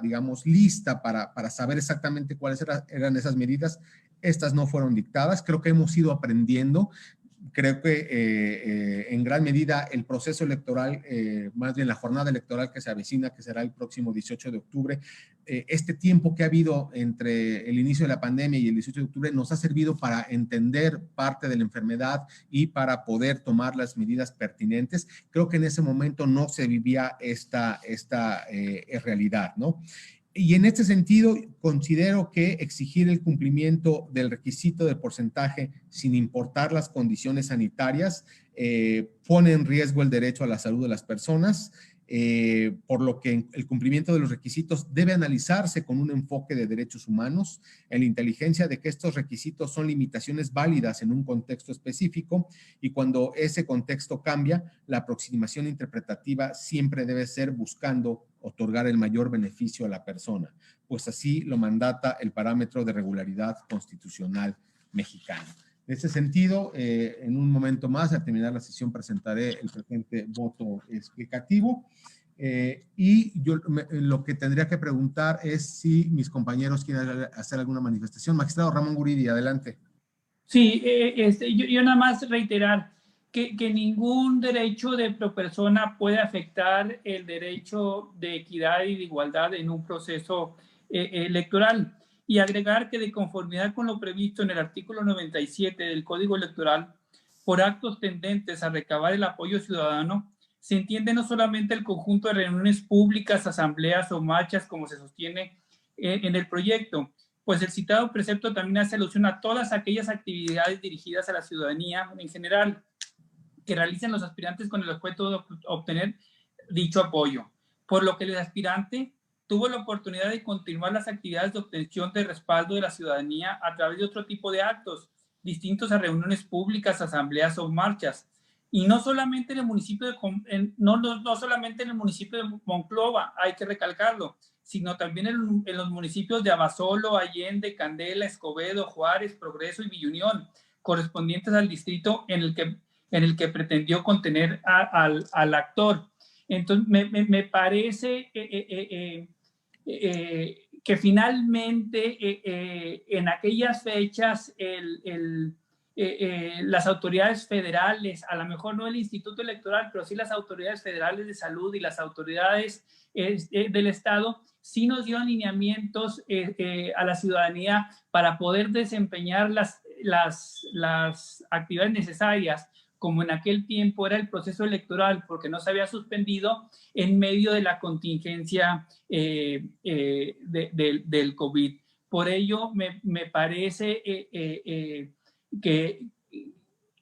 digamos, lista para saber exactamente cuáles eran esas medidas. Estas no fueron dictadas. Creo que hemos ido aprendiendo. Creo que en gran medida el proceso electoral, más bien la jornada electoral que se avecina, que será el próximo 18 de octubre, este tiempo que ha habido entre el inicio de la pandemia y el 18 de octubre nos ha servido para entender parte de la enfermedad y para poder tomar las medidas pertinentes. Creo que en ese momento no se vivía esta realidad, ¿no? Y en este sentido, considero que exigir el cumplimiento del requisito de porcentaje sin importar las condiciones sanitarias pone en riesgo el derecho a la salud de las personas, por lo que el cumplimiento de los requisitos debe analizarse con un enfoque de derechos humanos, en la inteligencia de que estos requisitos son limitaciones válidas en un contexto específico, y cuando ese contexto cambia, la aproximación interpretativa siempre debe ser buscando otorgar el mayor beneficio a la persona, pues así lo mandata el parámetro de regularidad constitucional mexicano. En ese sentido, en un momento más, al terminar la sesión, presentaré el presente voto explicativo. Y yo lo que tendría que preguntar es si mis compañeros quieren hacer alguna manifestación. Magistrado Ramón Guridi, adelante.
Sí, yo nada más reiterar que ningún derecho de persona puede afectar el derecho de equidad y de igualdad en un proceso electoral. Y agregar que de conformidad con lo previsto en el artículo 97 del Código Electoral, por actos tendentes a recabar el apoyo ciudadano, se entiende no solamente el conjunto de reuniones públicas, asambleas o marchas como se sostiene en el proyecto, pues el citado precepto también hace alusión a todas aquellas actividades dirigidas a la ciudadanía en general que realicen los aspirantes con el objeto de obtener dicho apoyo, por lo que el aspirante tuvo la oportunidad de continuar las actividades de obtención de respaldo de la ciudadanía a través de otro tipo de actos, distintos a reuniones públicas, asambleas o marchas. Y no solamente en el municipio no solamente en el municipio de Monclova, hay que recalcarlo, sino también en los municipios de Abasolo, Allende, Candela, Escobedo, Juárez, Progreso y Villunión, correspondientes al distrito en el que pretendió contener al actor. Entonces, me parece que finalmente en aquellas fechas las autoridades federales, a lo mejor no el Instituto Electoral, pero sí las autoridades federales de salud y las autoridades del Estado, sí nos dieron lineamientos a la ciudadanía para poder desempeñar las actividades necesarias, como en aquel tiempo era el proceso electoral, porque no se había suspendido en medio de la contingencia del COVID. Por ello, me parece que,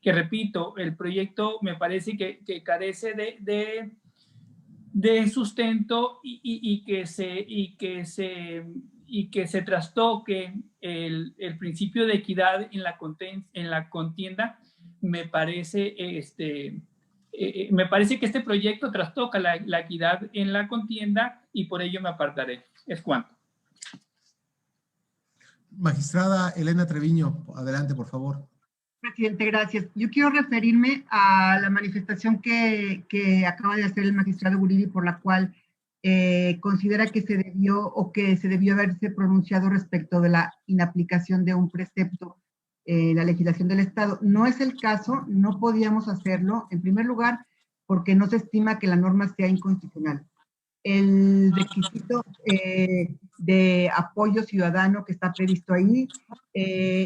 repito, el proyecto me parece que carece de sustento y que se trastoque el principio de equidad en la contienda. Me parece que este proyecto trastoca la equidad en la contienda y por ello me apartaré. Es cuanto.
Magistrada Elena Treviño, adelante, por favor.
Presidente, gracias. Yo quiero referirme a la manifestación que acaba de hacer el magistrado Guridi, por la cual considera que se debió haberse pronunciado respecto de la inaplicación de un precepto en la legislación del Estado. No es el caso, no podíamos hacerlo, en primer lugar, porque no se estima que la norma sea inconstitucional. El requisito de apoyo ciudadano que está previsto ahí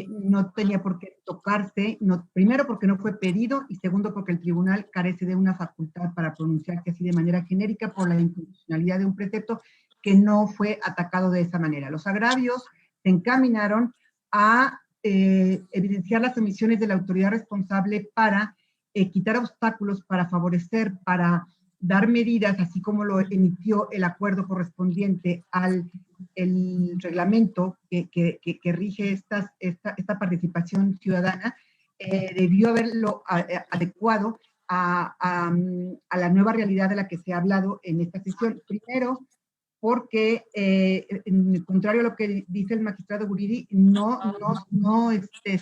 no tenía por qué tocarse, primero porque no fue pedido y segundo porque el tribunal carece de una facultad para pronunciarse así de manera genérica por la inconstitucionalidad de un precepto que no fue atacado de esa manera. Los agravios se encaminaron a evidenciar las omisiones de la autoridad responsable para quitar obstáculos, para favorecer, para dar medidas, así como lo emitió el acuerdo correspondiente al el reglamento que rige esta participación ciudadana, debió haberlo adecuado a la nueva realidad de la que se ha hablado en esta sesión. Primero, porque, contrario a lo que dice el magistrado Guridi, no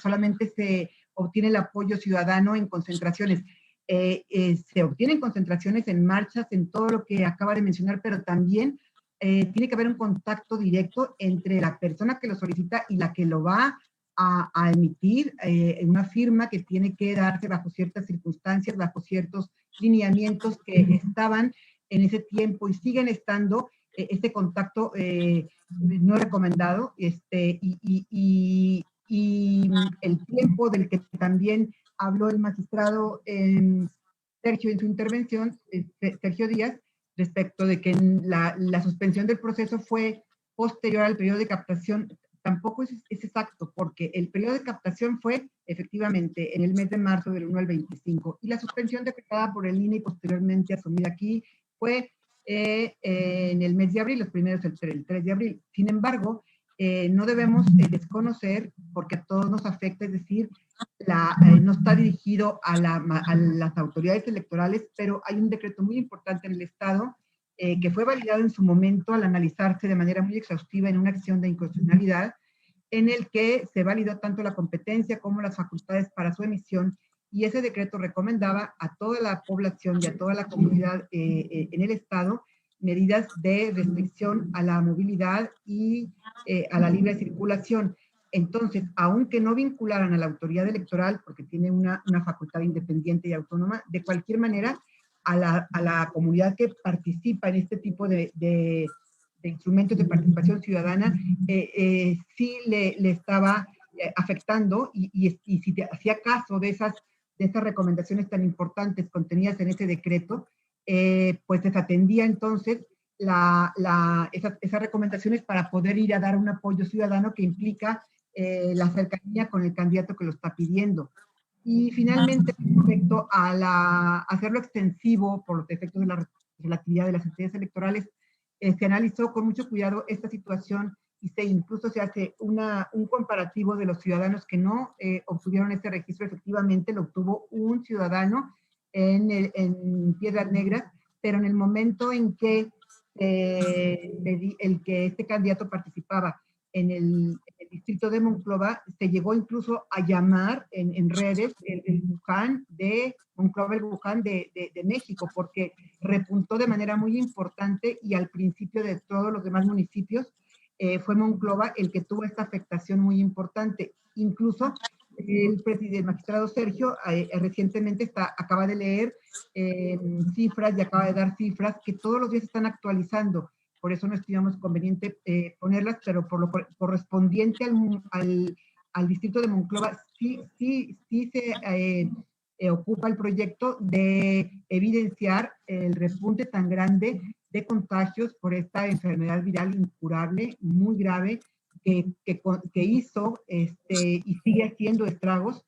solamente se obtiene el apoyo ciudadano en concentraciones, se obtienen concentraciones en marchas, en todo lo que acaba de mencionar, pero también tiene que haber un contacto directo entre la persona que lo solicita y la que lo va a emitir, una firma que tiene que darse bajo ciertas circunstancias, bajo ciertos lineamientos que estaban en ese tiempo y siguen estando. Este contacto no recomendado, y el tiempo del que también habló el magistrado Sergio en su intervención, Sergio Díaz, respecto de que la suspensión del proceso fue posterior al periodo de captación. Tampoco es exacto, porque el periodo de captación fue efectivamente en el mes de marzo del 1 al 25, y la suspensión decretada por el INE y posteriormente asumida aquí fue en el mes de abril, los primeros el 3 de abril. Sin embargo, no debemos desconocer, porque a todos nos afecta, es decir, no está dirigido a las autoridades electorales, pero hay un decreto muy importante en el Estado que fue validado en su momento al analizarse de manera muy exhaustiva en una acción de inconstitucionalidad, en el que se validó tanto la competencia como las facultades para su emisión, y ese decreto recomendaba a toda la población y a toda la comunidad en el Estado medidas de restricción a la movilidad y a la libre circulación. Entonces, aunque no vincularan a la autoridad electoral, porque tiene una facultad independiente y autónoma, de cualquier manera, a la comunidad que participa en este tipo de instrumentos de participación ciudadana, sí le estaba afectando, y si hacía caso de esas recomendaciones tan importantes contenidas en ese decreto, pues desatendía entonces esas recomendaciones para poder ir a dar un apoyo ciudadano que implica la cercanía con el candidato que lo está pidiendo. Y finalmente, respecto a hacerlo extensivo por los efectos de la actividad de las entidades electorales, se analizó con mucho cuidado esta situación y incluso se hace un comparativo de los ciudadanos que no obtuvieron este registro. Efectivamente lo obtuvo un ciudadano en Piedras Negras, pero en el momento en que este candidato participaba en el distrito de Monclova, se llegó incluso a llamar en redes el Wuhan de Monclova, el Wuhan de México, porque repuntó de manera muy importante, y al principio de todos los demás municipios fue Monclova el que tuvo esta afectación muy importante. Incluso el magistrado Sergio recientemente acaba de leer cifras y acaba de dar cifras que todos los días están actualizando. Por eso no estimamos conveniente ponerlas, pero por lo correspondiente al distrito de Monclova, sí se ocupa el proyecto de evidenciar el repunte tan grande de contagios por esta enfermedad viral incurable, muy grave, que hizo y sigue haciendo estragos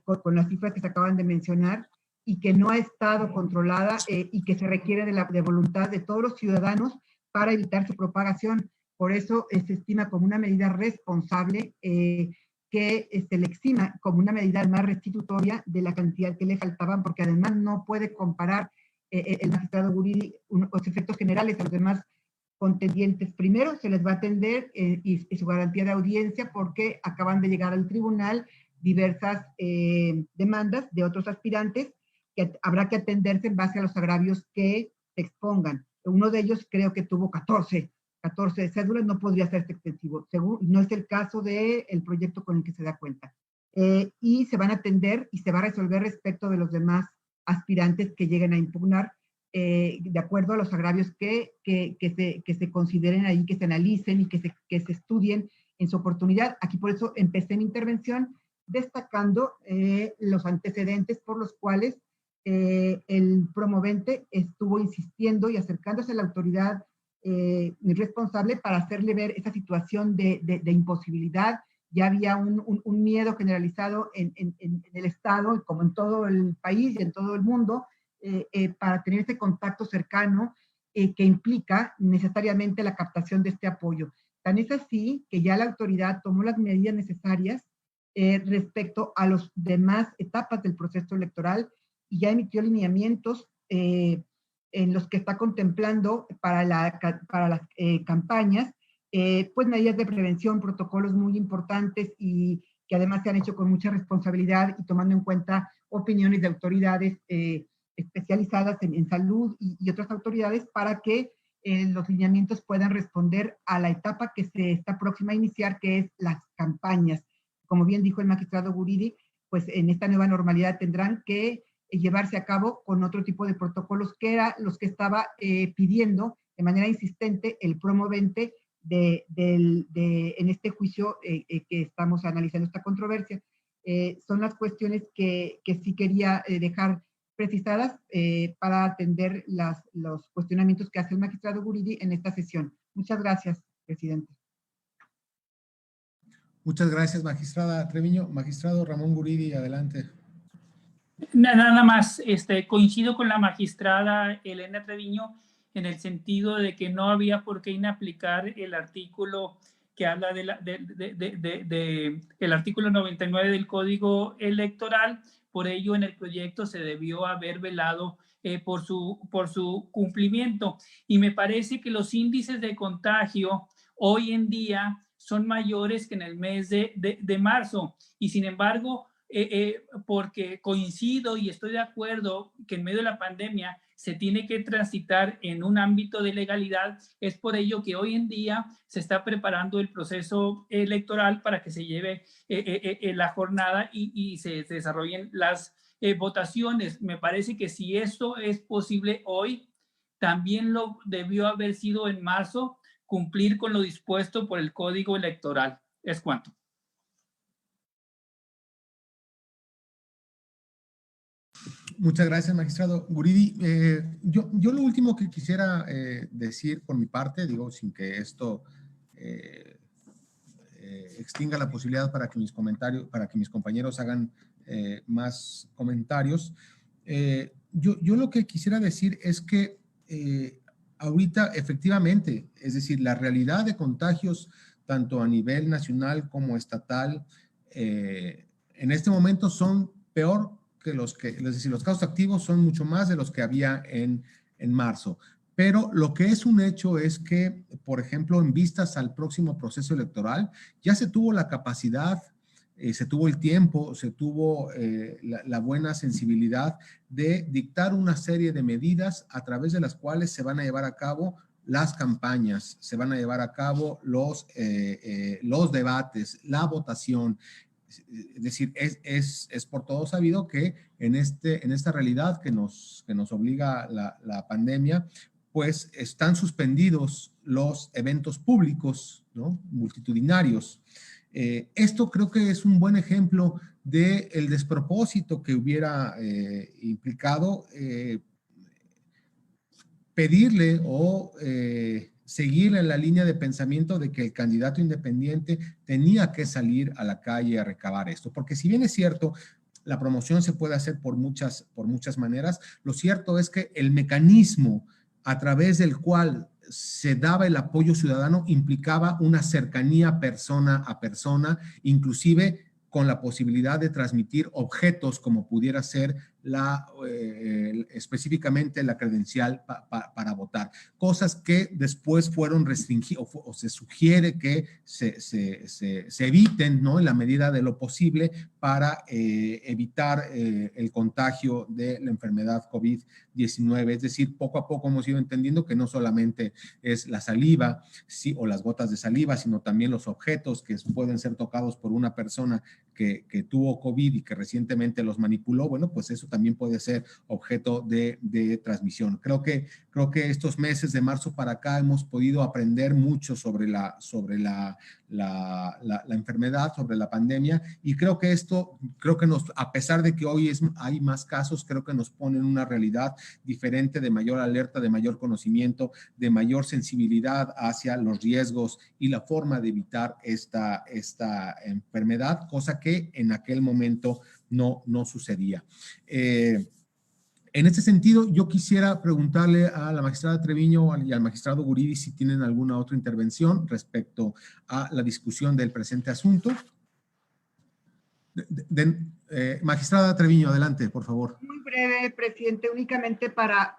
con las cifras que se acaban de mencionar, y que no ha estado controlada y que se requiere de voluntad de todos los ciudadanos para evitar su propagación. Por eso se estima como una medida responsable que se le exima como una medida más restitutoria de la cantidad que le faltaban, porque además no puede comparar el magistrado Guridi los efectos generales a los demás contendientes. Primero se les va a atender y su garantía de audiencia, porque acaban de llegar al tribunal diversas demandas de otros aspirantes que habrá que atenderse en base a los agravios que se expongan. uno de ellos creo que tuvo 14 cédulas, no podría ser extensivo. No es el caso del proyecto con el que se da cuenta. Y se van a atender y se va a resolver respecto de los demás aspirantes que lleguen a impugnar, de acuerdo a los agravios que se consideren ahí, que se analicen y que se estudien en su oportunidad. Aquí por eso empecé mi intervención destacando los antecedentes por los cuales el promovente estuvo insistiendo y acercándose a la autoridad responsable para hacerle ver esa situación de imposibilidad. Ya había un miedo generalizado en el Estado, como en todo el país y en todo el mundo, para tener ese contacto cercano que implica necesariamente la captación de este apoyo. Tan es así que ya la autoridad tomó las medidas necesarias respecto a las demás etapas del proceso electoral y ya emitió lineamientos en los que está contemplando para las campañas, pues medidas de prevención, protocolos muy importantes y que además se han hecho con mucha responsabilidad y tomando en cuenta opiniones de autoridades especializadas en salud y otras autoridades para que los lineamientos puedan responder a la etapa que se está próxima a iniciar, que es las campañas. Como bien dijo el magistrado Guridi, pues en esta nueva normalidad tendrán que llevarse a cabo con otro tipo de protocolos que eran los que estaba pidiendo de manera insistente el promovente en este juicio que estamos analizando esta controversia. Son las cuestiones que sí quería dejar precisadas para atender los cuestionamientos que hace el magistrado Guridi en esta sesión. Muchas gracias, presidente.
Muchas gracias, magistrada Treviño. Magistrado Ramón Guridi, adelante.
Nada más, coincido con la magistrada Elena Treviño en el sentido de que no había por qué inaplicar el artículo que habla el artículo 99 del Código Electoral. Por ello, en el proyecto se debió haber velado por su cumplimiento. Y me parece que los índices de contagio hoy en día son mayores que en el mes de marzo. Y sin embargo, porque coincido y estoy de acuerdo que en medio de la pandemia se tiene que transitar en un ámbito de legalidad, es por ello que hoy en día se está preparando el proceso electoral para que se lleve la jornada y se desarrollen las votaciones. Me parece que si esto es posible hoy, también lo debió haber sido en marzo, cumplir con lo dispuesto por el Código Electoral. Es cuanto.
Muchas gracias, magistrado Guridi. Yo lo último que quisiera decir por mi parte, digo, sin que esto extinga la posibilidad para que mis compañeros hagan más comentarios. Yo lo que quisiera decir es que ahorita efectivamente, es decir, la realidad de contagios tanto a nivel nacional como estatal en este momento son peor es decir, los casos activos son mucho más de los que había en marzo. Pero lo que es un hecho es que, por ejemplo, en vistas al próximo proceso electoral, ya se tuvo la capacidad, se tuvo el tiempo, se tuvo la buena sensibilidad de dictar una serie de medidas a través de las cuales se van a llevar a cabo las campañas, se van a llevar a cabo los debates, la votación. Es decir, es por todo sabido que en esta realidad que nos obliga la pandemia, pues están suspendidos los eventos públicos, ¿no? Multitudinarios. Esto creo que es un buen ejemplo del despropósito que hubiera implicado pedirle o seguir en la línea de pensamiento de que el candidato independiente tenía que salir a la calle a recabar esto. Porque si bien es cierto, la promoción se puede hacer por muchas maneras, lo cierto es que el mecanismo a través del cual se daba el apoyo ciudadano implicaba una cercanía persona a persona, inclusive con la posibilidad de transmitir objetos como pudiera ser específicamente la credencial para votar. Cosas que después fueron restringidas o se sugiere que se eviten, ¿no?, en la medida de lo posible para evitar el contagio de la enfermedad COVID-19. Es decir, poco a poco hemos ido entendiendo que no solamente es la saliva o las gotas de saliva, sino también los objetos que pueden ser tocados por una persona que tuvo COVID y que recientemente los manipuló. Bueno, pues eso también puede ser objeto de transmisión. Creo que estos meses de marzo para acá hemos podido aprender mucho sobre la enfermedad, sobre la pandemia, y creo que a pesar de que hoy hay más casos, creo que nos pone en una realidad diferente, de mayor alerta, de mayor conocimiento, de mayor sensibilidad hacia los riesgos y la forma de evitar esta enfermedad, cosa que en aquel momento no sucedía. En este sentido, yo quisiera preguntarle a la magistrada Treviño y al magistrado Guridi si tienen alguna otra intervención respecto a la discusión del presente asunto. Magistrada Treviño, adelante, por favor.
Muy breve, presidente, únicamente para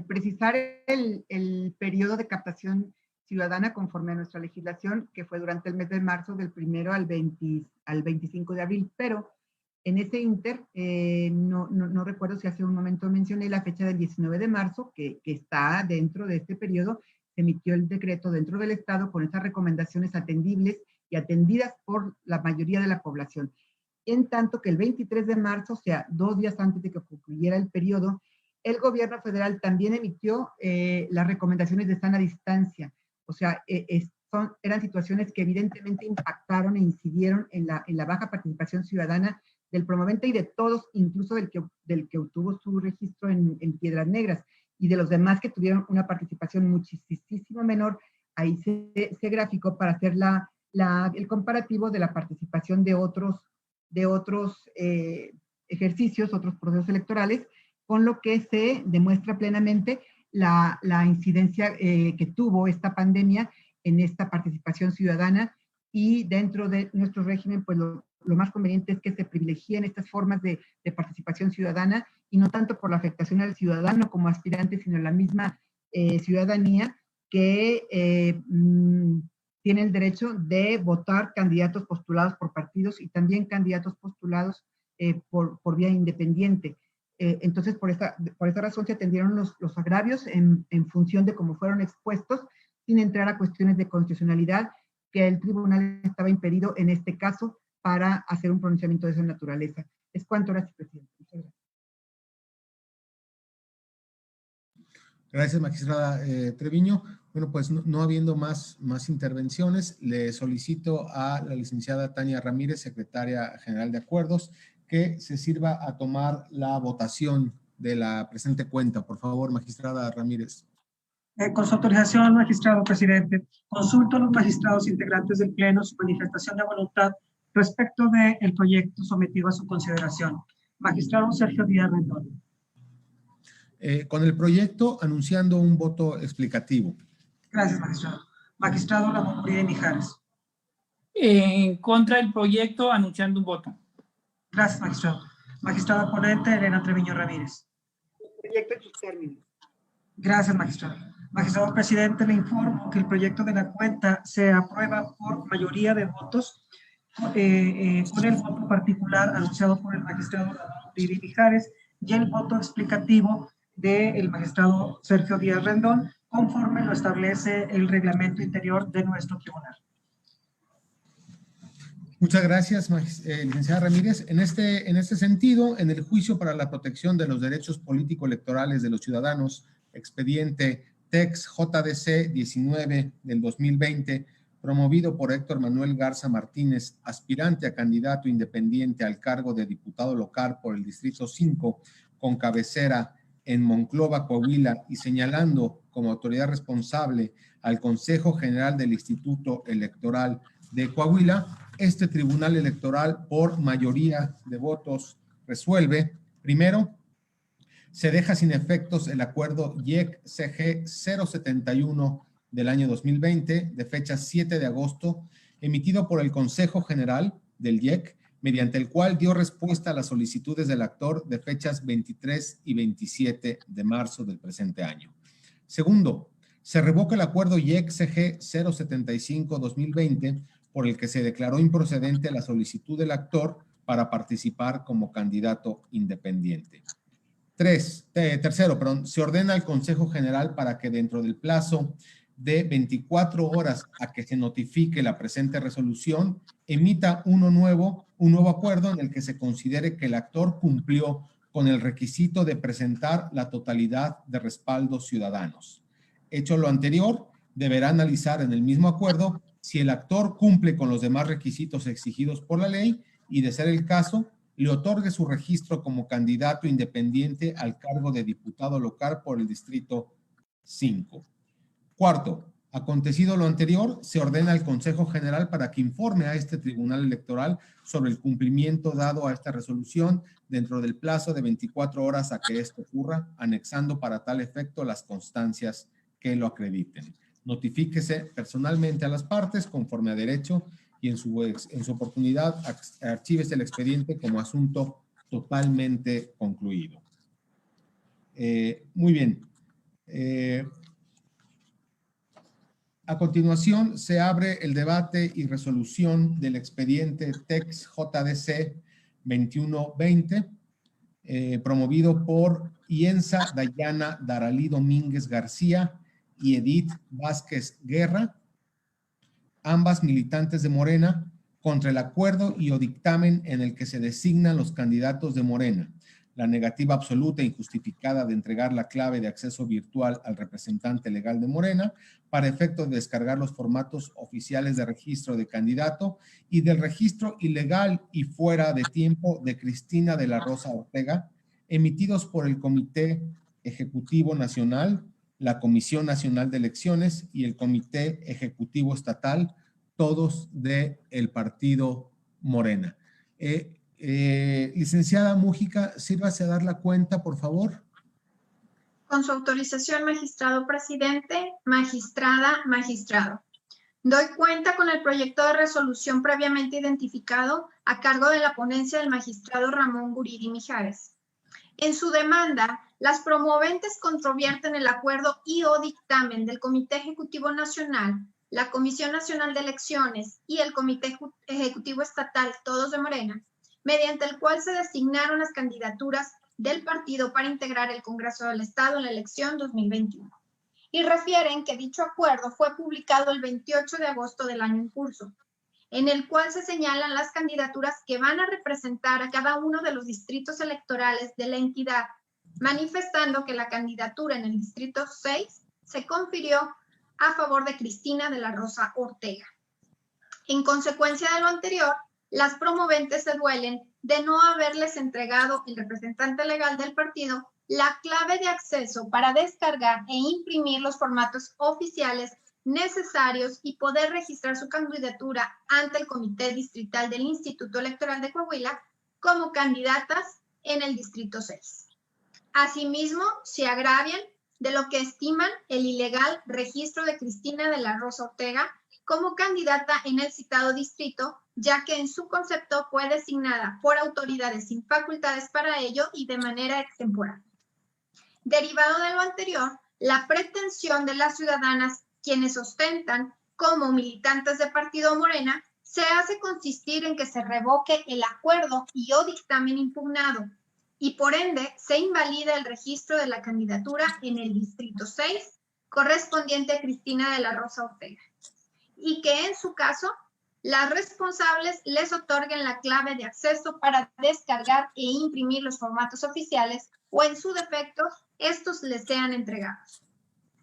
precisar el periodo de captación ciudadana conforme a nuestra legislación, que fue durante el mes de marzo, del 1 al 25 de abril, pero en ese inter, no recuerdo si hace un momento mencioné la fecha del 19 de marzo, que está dentro de este periodo. Se emitió el decreto dentro del Estado con esas recomendaciones atendibles y atendidas por la mayoría de la población. En tanto que el 23 de marzo, o sea, 2 días antes de que concluyera el periodo, el gobierno federal también emitió las recomendaciones de sana distancia. O sea, eran situaciones que evidentemente impactaron e incidieron en la baja participación ciudadana del promovente y de todos, incluso del que obtuvo su registro en Piedras Negras, y de los demás que tuvieron una participación muchísimo menor. Ahí se graficó para hacer el comparativo de la participación de otros ejercicios, otros procesos electorales, con lo que se demuestra plenamente la incidencia que tuvo esta pandemia en esta participación ciudadana. Y dentro de nuestro régimen, pues lo más conveniente es que se privilegien estas formas de participación ciudadana, y no tanto por la afectación al ciudadano como aspirante, sino la misma ciudadanía que tiene el derecho de votar candidatos postulados por partidos y también candidatos postulados por vía independiente. Entonces, por esta razón se atendieron los agravios en función de cómo fueron expuestos, sin entrar a cuestiones de constitucionalidad, que el tribunal estaba impedido en este caso para hacer un pronunciamiento de esa naturaleza. Es cuanto, gracias, presidente. Muchas gracias.
Gracias, magistrada Treviño. Bueno, pues no habiendo más intervenciones, le solicito a la licenciada Tania Ramírez, secretaria general de Acuerdos, que se sirva a tomar la votación de la presente cuenta. Por favor, magistrada Ramírez.
Con su autorización, magistrado presidente, consulto a los magistrados integrantes del Pleno su manifestación de voluntad respecto del proyecto sometido a su consideración. Magistrado Sergio Díaz Rendón.
Con el proyecto, anunciando un voto explicativo.
Gracias, magistrado. Magistrado Ramón Uribe Mijares.
En contra del proyecto, anunciando un voto.
Gracias, magistrado. Magistrada ponente Elena Treviño Ramírez.
El proyecto en sus términos.
Gracias, magistrado. Magistrado presidente, le informo que el proyecto de la cuenta se aprueba por mayoría de votos, con el voto particular anunciado por el magistrado Ramón Uribe Mijares y el voto explicativo del magistrado Sergio Díaz Rendón, conforme lo establece el reglamento interior de nuestro tribunal.
Muchas gracias, licenciada Ramírez. En este sentido, en el juicio para la protección de los derechos político-electorales de los ciudadanos, expediente TEX JDC 19 del 2020, promovido por Héctor Manuel Garza Martínez, aspirante a candidato independiente al cargo de diputado local por el Distrito 5, con cabecera en Monclova, Coahuila, y señalando como autoridad responsable al Consejo General del Instituto Electoral de Coahuila, este Tribunal Electoral, por mayoría de votos, resuelve: primero, se deja sin efectos el acuerdo IEC-CG 071 del año 2020, de fecha 7 de agosto, emitido por el Consejo General del IEC, mediante el cual dio respuesta a las solicitudes del actor de fechas 23 y 27 de marzo del presente año. Segundo, se revoca el acuerdo IEC-CG 075-2020 por el que se declaró improcedente la solicitud del actor para participar como candidato independiente. Tercero, se ordena al Consejo General para que dentro del plazo de 24 horas a que se notifique la presente resolución, emita un nuevo acuerdo en el que se considere que el actor cumplió con el requisito de presentar la totalidad de respaldos ciudadanos. Hecho lo anterior, deberá analizar en el mismo acuerdo si el actor cumple con los demás requisitos exigidos por la ley y, de ser el caso, le otorgue su registro como candidato independiente al cargo de diputado local por el Distrito 5. Cuarto, acontecido lo anterior, se ordena al Consejo General para que informe a este Tribunal Electoral sobre el cumplimiento dado a esta resolución dentro del plazo de 24 horas a que esto ocurra, anexando para tal efecto las constancias que lo acrediten. Notifíquese personalmente a las partes conforme a derecho y en su oportunidad archívese el expediente como asunto totalmente concluido. Muy bien. A continuación, se abre el debate y resolución del expediente TEX JDC 2120, promovido por Ienza Dayana Daralí Domínguez García y Edith Vázquez Guerra, ambas militantes de Morena, contra el acuerdo y o dictamen en el que se designan los candidatos de Morena, la negativa absoluta e injustificada de entregar la clave de acceso virtual al representante legal de Morena para efecto de descargar los formatos oficiales de registro de candidato y del registro ilegal y fuera de tiempo de Cristina de la Rosa Ortega, emitidos por el Comité Ejecutivo Nacional, la Comisión Nacional de Elecciones y el Comité Ejecutivo Estatal, todos del partido Morena. Licenciada Mújica, sírvase a dar la cuenta, por favor.
Con su autorización, magistrado presidente, magistrada, magistrado. Doy cuenta con el proyecto de resolución previamente identificado a cargo de la ponencia del magistrado Ramón Guridi Mijares. En su demanda, las promoventes controvierten el acuerdo y o dictamen del Comité Ejecutivo Nacional, la Comisión Nacional de Elecciones y el Comité Ejecutivo Estatal, todos de Morena, mediante el cual se designaron las candidaturas del partido para integrar el Congreso del Estado en la elección 2021. Y refieren que dicho acuerdo fue publicado el 28 de agosto del año en curso, en el cual se señalan las candidaturas que van a representar a cada uno de los distritos electorales de la entidad, manifestando que la candidatura en el distrito 6 se confirió a favor de Cristina de la Rosa Ortega. En consecuencia de lo anterior, las promoventes se duelen de no haberles entregado el representante legal del partido la clave de acceso para descargar e imprimir los formatos oficiales necesarios y poder registrar su candidatura ante el Comité Distrital del Instituto Electoral de Coahuila como candidatas en el Distrito 6. Asimismo, se agravian de lo que estiman el ilegal registro de Cristina de la Rosa Ortega como candidata en el citado distrito, ya que en su concepto fue designada por autoridades sin facultades para ello y de manera extemporánea. Derivado de lo anterior, la pretensión de las ciudadanas, quienes ostentan como militantes de Partido Morena, se hace consistir en que se revoque el acuerdo y o dictamen impugnado, y por ende se invalida el registro de la candidatura en el Distrito 6, correspondiente a Cristina de la Rosa Ortega, y que en su caso las responsables les otorguen la clave de acceso para descargar e imprimir los formatos oficiales o en su defecto estos les sean entregados,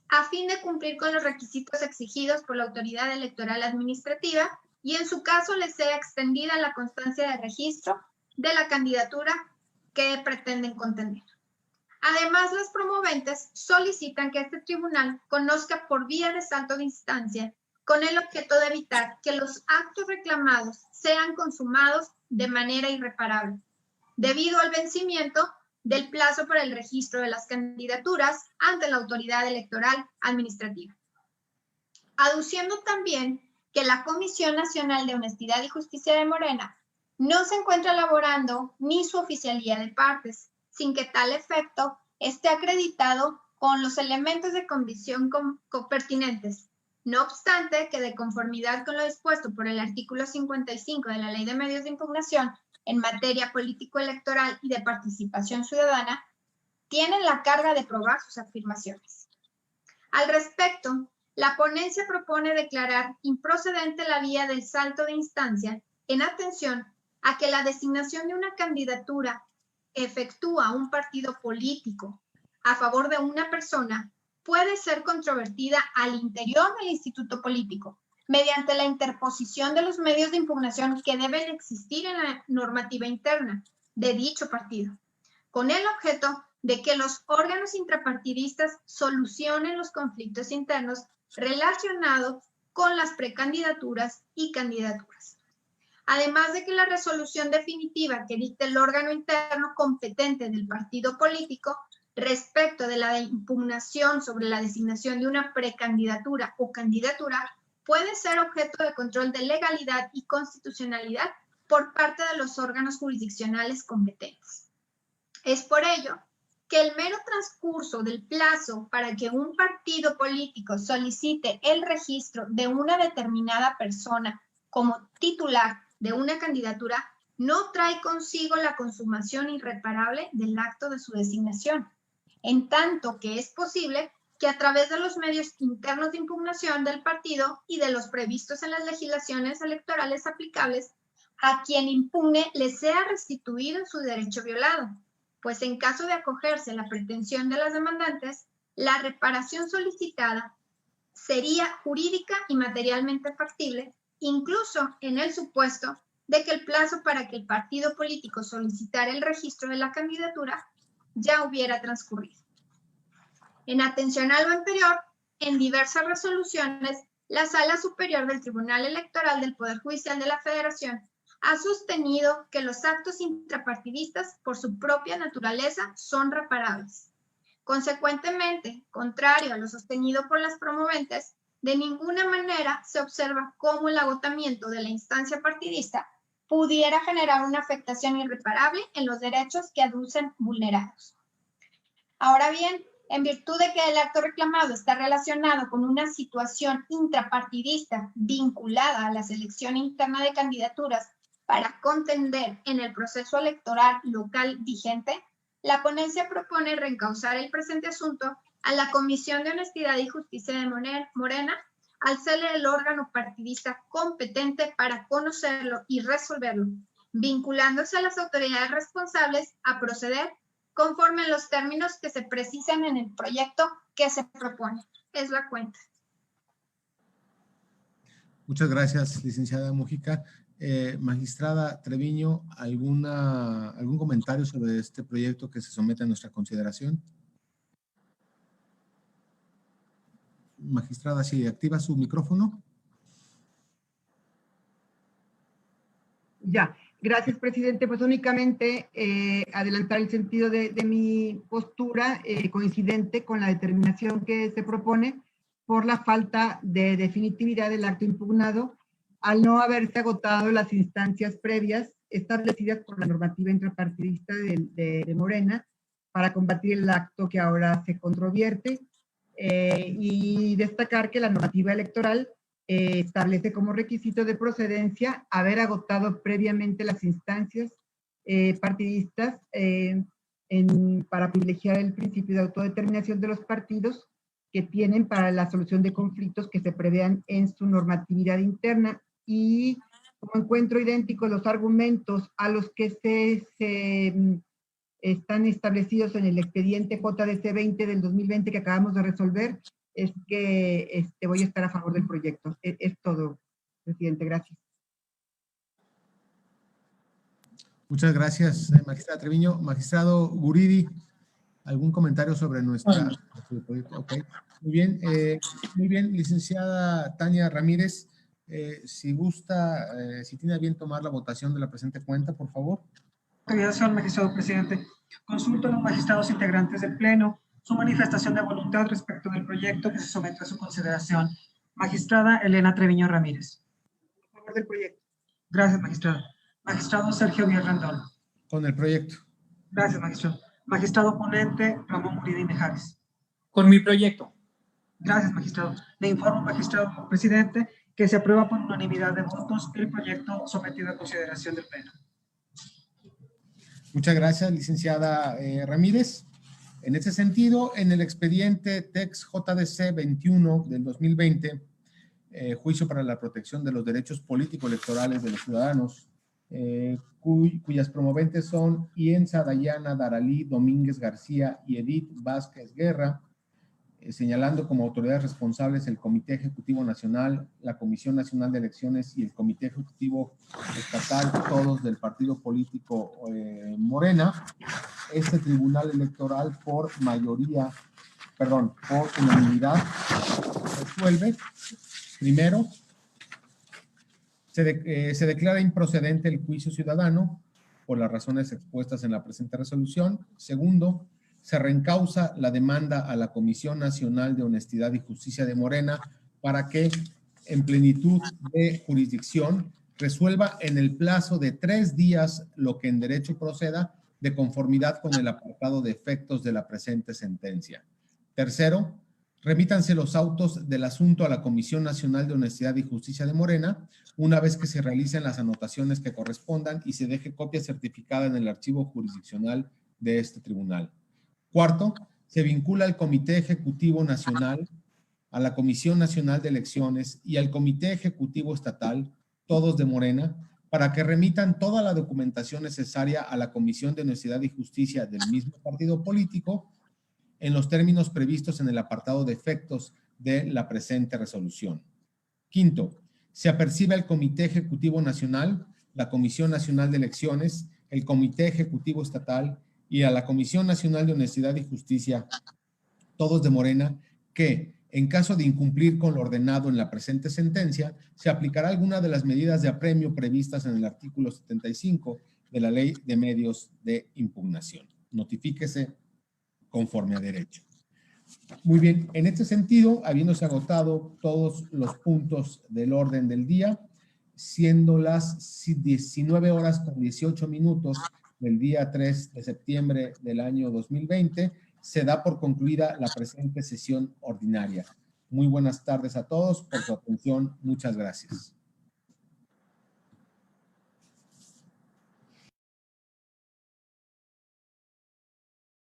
a fin de cumplir con los requisitos exigidos por la autoridad electoral administrativa y en su caso les sea extendida la constancia de registro de la candidatura que pretenden contender. Además, las promoventes solicitan que este tribunal conozca por vía de salto de instancia con el objeto de evitar que los actos reclamados sean consumados de manera irreparable, debido al vencimiento del plazo para el registro de las candidaturas ante la autoridad electoral administrativa. Aduciendo también que la Comisión Nacional de Honestidad y Justicia de Morena no se encuentra elaborando ni su oficialía de partes, sin que tal efecto esté acreditado con los elementos de convicción pertinentes. No obstante, que de conformidad con lo dispuesto por el artículo 55 de la Ley de Medios de Impugnación en materia político-electoral y de participación ciudadana, tienen la carga de probar sus afirmaciones. Al respecto, la ponencia propone declarar improcedente la vía del salto de instancia en atención a que la designación de una candidatura efectúa un partido político a favor de una persona puede ser controvertida al interior del instituto político mediante la interposición de los medios de impugnación que deben existir en la normativa interna de dicho partido, con el objeto de que los órganos intrapartidistas solucionen los conflictos internos relacionados con las precandidaturas y candidaturas. Además de que la resolución definitiva que dicte el órgano interno competente del partido político respecto de la impugnación sobre la designación de una precandidatura o candidatura puede ser objeto de control de legalidad y constitucionalidad por parte de los órganos jurisdiccionales competentes. Es por ello que el mero transcurso del plazo para que un partido político solicite el registro de una determinada persona como titular de una candidatura no trae consigo la consumación irreparable del acto de su designación, en tanto que es posible que a través de los medios internos de impugnación del partido y de los previstos en las legislaciones electorales aplicables, a quien impugne le sea restituido su derecho violado, pues en caso de acogerse a la pretensión de las demandantes, la reparación solicitada sería jurídica y materialmente factible, incluso en el supuesto de que el plazo para que el partido político solicitara el registro de la candidatura ya hubiera transcurrido. En atención a lo anterior, en diversas resoluciones, la Sala Superior del Tribunal Electoral del Poder Judicial de la Federación ha sostenido que los actos intrapartidistas, por su propia naturaleza, son reparables. Consecuentemente, contrario a lo sostenido por las promoventes, de ninguna manera se observa cómo el agotamiento de la instancia partidista pudiera generar una afectación irreparable en los derechos que aducen vulnerados. Ahora bien, en virtud de que el acto reclamado está relacionado con una situación intrapartidista vinculada a la selección interna de candidaturas para contender en el proceso electoral local vigente, la ponencia propone reencauzar el presente asunto a la Comisión de Honestidad y Justicia de Morena, al ser el órgano partidista competente para conocerlo y resolverlo, vinculándose a las autoridades responsables a proceder conforme a los términos que se precisan en el proyecto que se propone. Es la cuenta.
Muchas gracias, licenciada Mujica. Magistrada Treviño, ¿algún comentario sobre este proyecto que se somete a nuestra consideración? Magistrada, si activa su micrófono.
Ya, gracias, presidente. Pues únicamente adelantar el sentido de mi postura coincidente con la determinación que se propone por la falta de definitividad del acto impugnado al no haberse agotado las instancias previas establecidas por la normativa intrapartidista de Morena para combatir el acto que ahora se controvierte, y destacar que la normativa electoral establece como requisito de procedencia haber agotado previamente las instancias partidistas para privilegiar el principio de autodeterminación de los partidos que tienen para la solución de conflictos que se prevean en su normatividad interna. Y como encuentro idénticos los argumentos a los que están establecidos en el expediente JDC 20 del 2020 que acabamos de resolver, es que voy a estar a favor del proyecto. Es todo, presidente. Gracias.
Muchas gracias, magistrada Treviño. Magistrado Guridi, ¿algún comentario sobre nuestro proyecto? Ok, muy bien, licenciada Tania Ramírez, si gusta, si tiene a bien tomar la votación de la presente cuenta, por favor.
Autorización, magistrado presidente. Consulto a los magistrados integrantes del Pleno su manifestación de voluntad respecto del proyecto que se somete a su consideración. Magistrada Elena Treviño Ramírez.
A favor del proyecto.
Gracias, magistrada. Magistrado Sergio Díaz Rendón.
Con el proyecto.
Gracias, magistrado. Magistrado ponente Ramón Muriel Mijares.
Con mi proyecto.
Gracias, magistrado. Le informo, magistrado presidente, que se aprueba por unanimidad de votos el proyecto sometido a consideración del Pleno.
Muchas gracias, licenciada Ramírez. En ese sentido, en el expediente TEX JDC 21 del 2020, Juicio para la Protección de los Derechos Político-Electorales de los Ciudadanos, cuyas promoventes son Ienza Dayana Daralí Domínguez García y Edith Vázquez Guerra, señalando como autoridades responsables el Comité Ejecutivo Nacional, la Comisión Nacional de Elecciones y el Comité Ejecutivo Estatal, todos del partido político Morena. Este tribunal electoral por unanimidad resuelve. Primero, se declara improcedente el juicio ciudadano por las razones expuestas en la presente resolución. Segundo, se reencausa la demanda a la Comisión Nacional de Honestidad y Justicia de Morena para que, en plenitud de jurisdicción, resuelva en el plazo de 3 días lo que en derecho proceda de conformidad con el apartado de efectos de la presente sentencia. Tercero, remítanse los autos del asunto a la Comisión Nacional de Honestidad y Justicia de Morena, una vez que se realicen las anotaciones que correspondan y se deje copia certificada en el archivo jurisdiccional de este tribunal. Cuarto, se vincula al Comité Ejecutivo Nacional, a la Comisión Nacional de Elecciones y al Comité Ejecutivo Estatal, todos de Morena, para que remitan toda la documentación necesaria a la Comisión de Honestidad y Justicia del mismo partido político en los términos previstos en el apartado de efectos de la presente resolución. Quinto, se apercibe al Comité Ejecutivo Nacional, la Comisión Nacional de Elecciones, el Comité Ejecutivo Estatal y a la Comisión Nacional de Honestidad y Justicia, todos de Morena, que, en caso de incumplir con lo ordenado en la presente sentencia, se aplicará alguna de las medidas de apremio previstas en el artículo 75 de la Ley de Medios de Impugnación. Notifíquese conforme a derecho. Muy bien, en este sentido, habiéndose agotado todos los puntos del orden del día, siendo las 19 horas con 18 minutos del día 3 de septiembre del año 2020, se da por concluida la presente sesión ordinaria. Muy buenas tardes a todos, por su atención, muchas gracias.